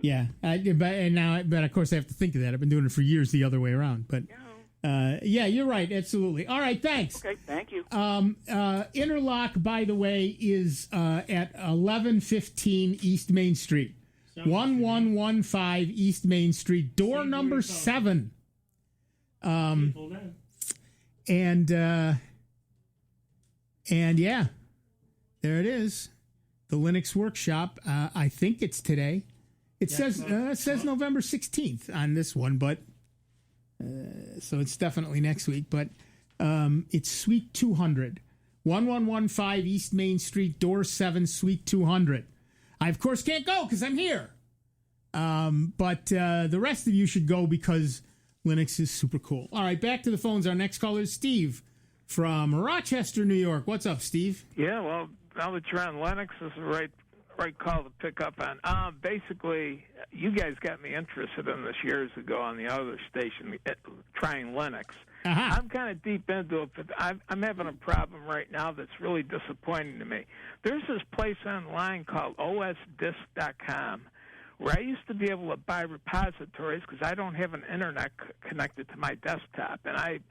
of course I have to think of that. I've been doing it for years the other way around. But you're right, absolutely. All right, thanks. Okay, thank you. Interlock, by the way, is at 1115 East Main Street. 1115 East Main Street, door number 7. And yeah, there it is. The Linux Workshop. I think it's today. It says November 16th on this one, but so it's definitely next week. But it's Suite 200, 1115 East Main Street, door 7, Suite 200. I of course can't go because I'm here. But the rest of you should go because Linux is super cool. All right, back to the phones. Our next caller is Steve from Rochester, New York. What's up, Steve? Yeah, well, now that you're on Linux, this is the right call to pick up on. Basically, you guys got me interested in this years ago on the other station, trying Linux. Uh-huh. I'm kind of deep into it, but I'm having a problem right now that's really disappointing to me. There's this place online called osdisk.com where I used to be able to buy repositories because I don't have an internet connected to my desktop, and I've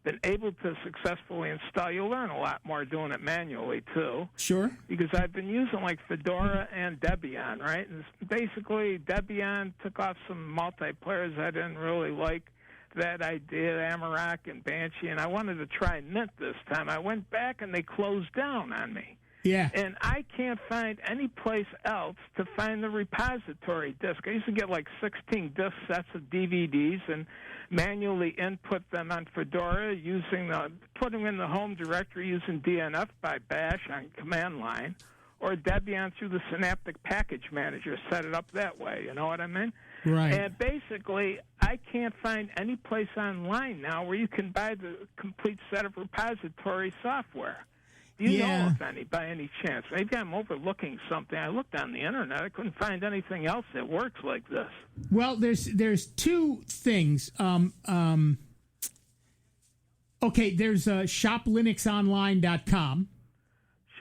been able to successfully install. You'll learn a lot more doing it manually, too. Sure. Because I've been using, like, Fedora and Debian, right? And basically, Debian took off some multiplayers I didn't really like that I did, Amarok and Banshee, and I wanted to try Mint this time. I went back, and they closed down on me. Yeah. And I can't find any place else to find the repository disk. I used to get like 16 disk sets of DVDs and manually input them on Fedora putting them in the home directory using DNF by bash on command line, or Debian through the Synaptic Package Manager, set it up that way. You know what I mean? Right. And basically, I can't find any place online now where you can buy the complete set of repository software. Do you know of any, by any chance? Maybe I'm overlooking something. I looked on the internet. I couldn't find anything else that works like this. Well, there's two things. Okay, there's shoplinuxonline.com.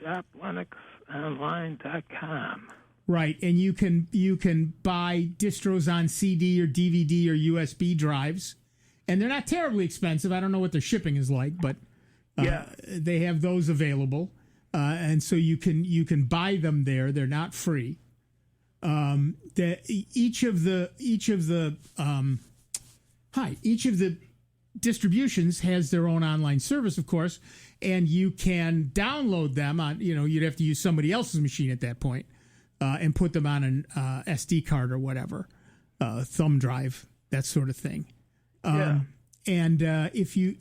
Shoplinuxonline.com. Right, and you can buy distros on CD or DVD or USB drives, and they're not terribly expensive. I don't know what their shipping is like, but they have those available, and so you can buy them there. They're not free. Each of the distributions has their own online service, of course, and you can download them on. You'd have to use somebody else's machine at that point, and put them on an SD card or whatever, thumb drive, that sort of thing. And if you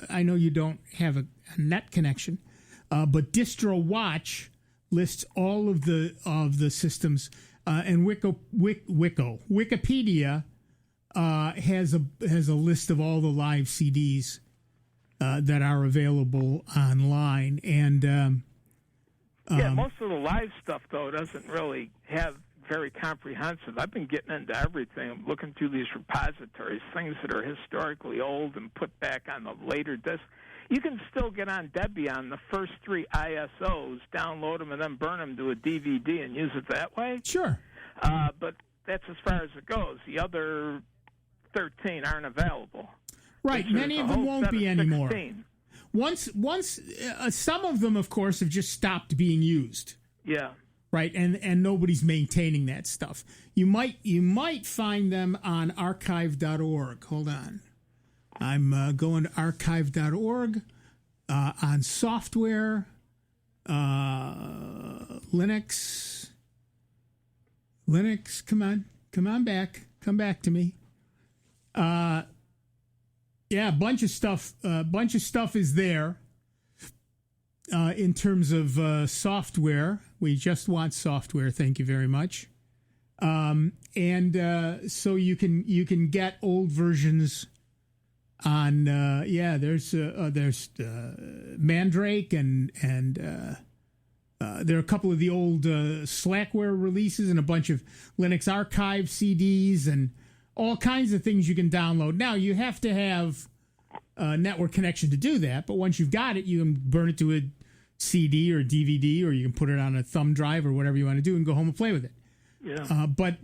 I know you don't have a net connection, but DistroWatch lists all of the systems, and Wikipedia has a list of all the live CDs that are available online, and most of the live stuff though doesn't really have very comprehensive. I've been getting into everything. I'm looking through these repositories, things that are historically old and put back on the later disk. You can still get on Debian, the first 3 ISOs, download them, and then burn them to a DVD and use it that way. Sure. But that's as far as it goes. The other 13 aren't available. Right. Many of them won't be anymore. 16. Once some of them, of course, have just stopped being used. Yeah. Right, and nobody's maintaining that stuff. You might find them on archive.org. Hold on. I'm going to archive.org on software, Linux. Come on. Come on back. Come back to me. Yeah, a bunch of stuff. Bunch of stuff is there. In terms of software, we just want software. Thank you very much. And so you can get old versions on. There's Mandrake and there are a couple of the old Slackware releases and a bunch of Linux archive CDs and all kinds of things you can download. Now you have to have a network connection to do that, but once you've got it, you can burn it to a CD or DVD, or you can put it on a thumb drive or whatever you want to do and go home and play with it. Yeah. But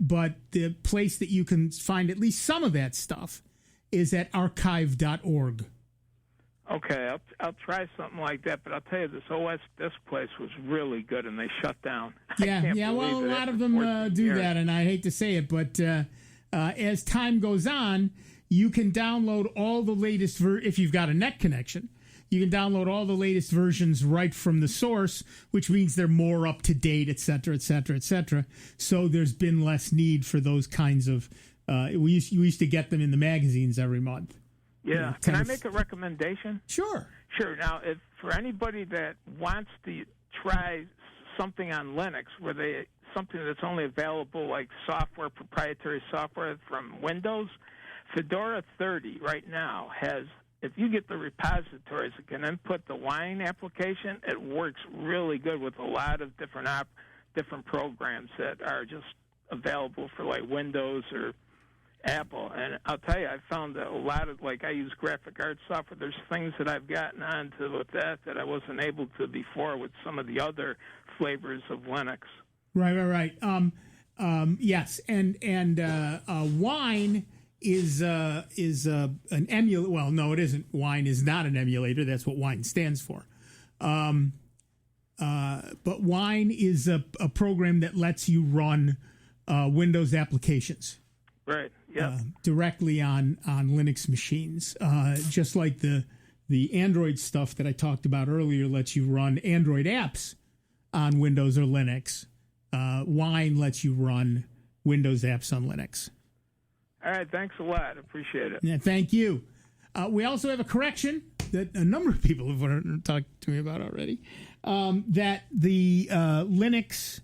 the place that you can find at least some of that stuff is at archive.org. Okay, I'll try something like that, but I'll tell you, this place was really good, and they shut down. Yeah. Well, a lot of them do that, and I hate to say it, but as time goes on, you can download all the latest if you've got a net connection. You can download all the latest versions right from the source, which means they're more up to date, et cetera, et cetera, et cetera. So there's been less need for those kinds of. We used to get them in the magazines every month. Yeah. Can I make a recommendation? Sure. Now, if for anybody that wants to try something on Linux, something that's only available like proprietary software from Windows, Fedora 30 right now has. If you get the repositories, it can input the Wine application. It works really good with a lot of different programs that are just available for like Windows or Apple. And I'll tell you, I found that a lot of, like, I use graphic arts software. There's things that I've gotten onto with that I wasn't able to before with some of the other flavors of Linux. Right. Yes, and Wine is an emulator. Well, no, it isn't. Wine is not an emulator. That's what Wine stands for. But Wine is a program that lets you run Windows applications. Right. Yeah. Directly on Linux machines, just like the Android stuff that I talked about earlier lets you run Android apps on Windows or Linux. Wine lets you run Windows apps on Linux. All right, thanks a lot. Appreciate it. Yeah, thank you. We also have a correction that a number of people have talked to me about already, that the Linux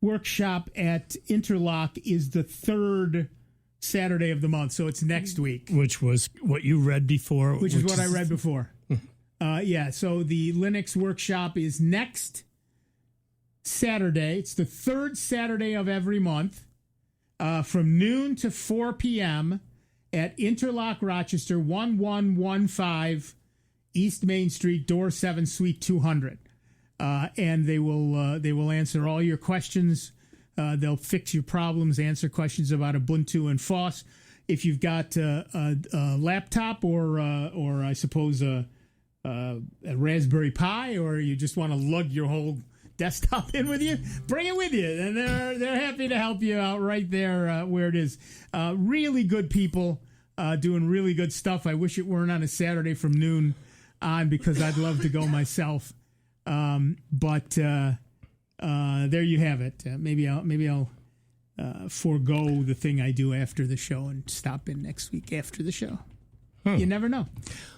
workshop at Interlock is the third Saturday of the month, so it's next week. Which was what you read before. Which is what I read before. So the Linux workshop is next Saturday. It's the third Saturday of every month. From noon to 4 p.m. at Interlock, Rochester, 1115 East Main Street, door 7, Suite 200. And they will answer all your questions. They'll fix your problems, answer questions about Ubuntu and FOSS. If you've got a laptop or I suppose a Raspberry Pi, or you just want to lug your whole desktop in with you, bring it with you, and they're happy to help you out right there where it is. Really good people doing really good stuff. I wish it weren't on a Saturday from noon on, because I'd love to go myself. But there you have it. Maybe I'll forego the thing I do after the show and stop in next week after the show. You never know.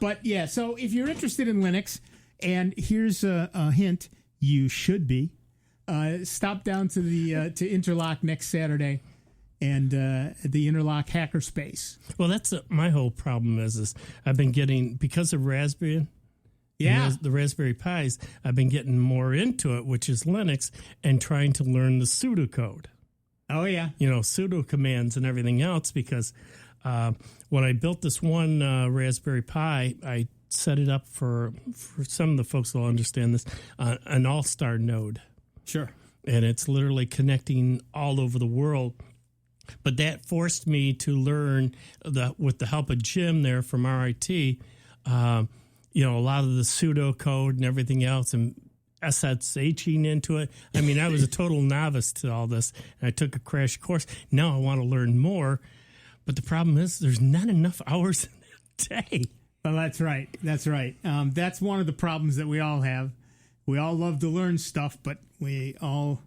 But yeah, so if you're interested in Linux, and here's a hint. You should be. Stop down to the to Interlock next Saturday, and the Interlock Hackerspace. Well, that's my whole problem is I've been getting, because of Raspberry, the Raspberry Pis, I've been getting more into it, which is Linux, and trying to learn the pseudocode. Oh yeah, pseudo commands and everything else, because when I built this one Raspberry Pi, I set it up for some of the folks who will understand this, an all-star node. Sure. And it's literally connecting all over the world. But that forced me to learn, with the help of Jim there from RIT, a lot of the pseudocode and everything else, and SSHing into it. I mean, I was a total novice to all this, and I took a crash course. Now I want to learn more. But the problem is there's not enough hours in a day. Well, that's right. That's one of the problems that we all have. We all love to learn stuff, but we all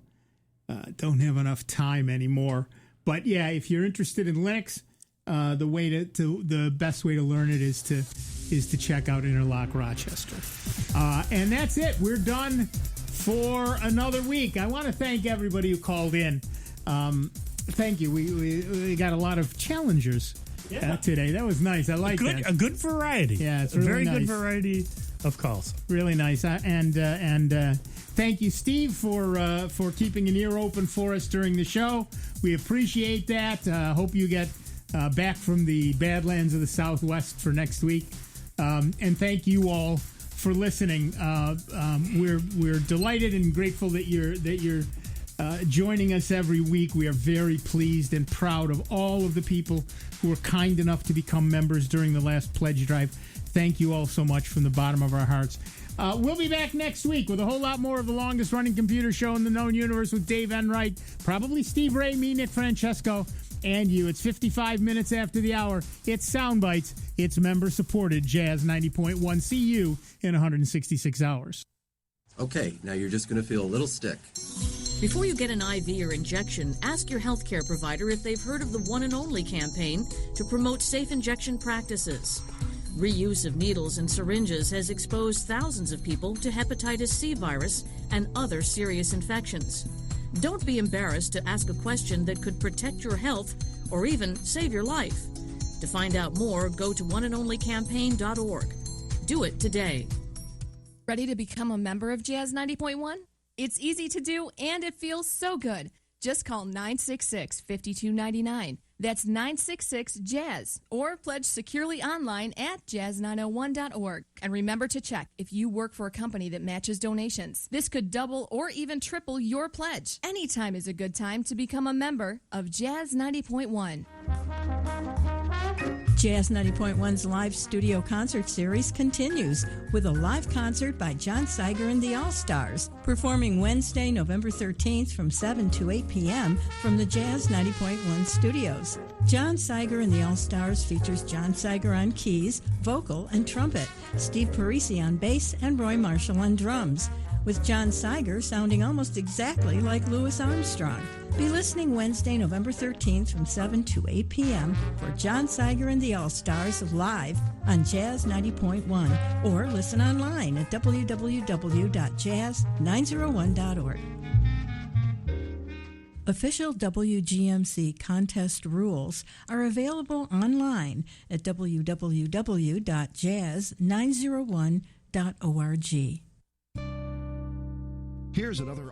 don't have enough time anymore. But yeah, if you're interested in Linux, the best way to learn it is to check out Interlock Rochester. And that's it. We're done for another week. I want to thank everybody who called in. Thank you. We got a lot of challengers today. That was nice. I like that. A good variety. Yeah, it's a really very nice. good variety of calls. Really nice. And thank you, Steve, for keeping an ear open for us during the show. We appreciate that. Hope you get back from the Badlands of the Southwest for next week. And thank you all for listening. We're delighted and grateful that you're joining us every week. We are very pleased and proud of all of the people who were kind enough to become members during the last pledge drive. Thank you all so much from the bottom of our hearts. We'll be back next week with a whole lot more of the longest running computer show in the known universe with Dave Enright, probably Steve Ray, me, Nick Francesco, and you. It's 55 minutes after the hour. It's Sound Bites. It's member-supported Jazz 90.1. See you in 166 hours. Okay, now you're just going to feel a little stick. Before you get an IV or injection, ask your healthcare provider if they've heard of the One and Only campaign to promote safe injection practices. Reuse of needles and syringes has exposed thousands of people to hepatitis C virus and other serious infections. Don't be embarrassed to ask a question that could protect your health or even save your life. To find out more, go to oneandonlycampaign.org. Do it today. Ready to become a member of Jazz 90.1? It's easy to do, and it feels so good. Just call 966-5299. That's 966-JAZZ. Or pledge securely online at jazz901.org. And remember to check if you work for a company that matches donations. This could double or even triple your pledge. Anytime is a good time to become a member of Jazz 90.1. Jazz 90.1's live studio concert series continues with a live concert by John Seiger and the All-Stars, performing Wednesday, November 13th from 7 to 8 p.m. from the Jazz 90.1 studios. John Seiger and the All-Stars features John Seiger on keys, vocal, and trumpet, Steve Parisi on bass, and Roy Marshall on drums, with John Seiger sounding almost exactly like Louis Armstrong. Be listening Wednesday, November 13th from 7 to 8 p.m. for John Seiger and the All-Stars live on Jazz 90.1 or listen online at www.jazz901.org. Official WGMC contest rules are available online at www.jazz901.org. Here's another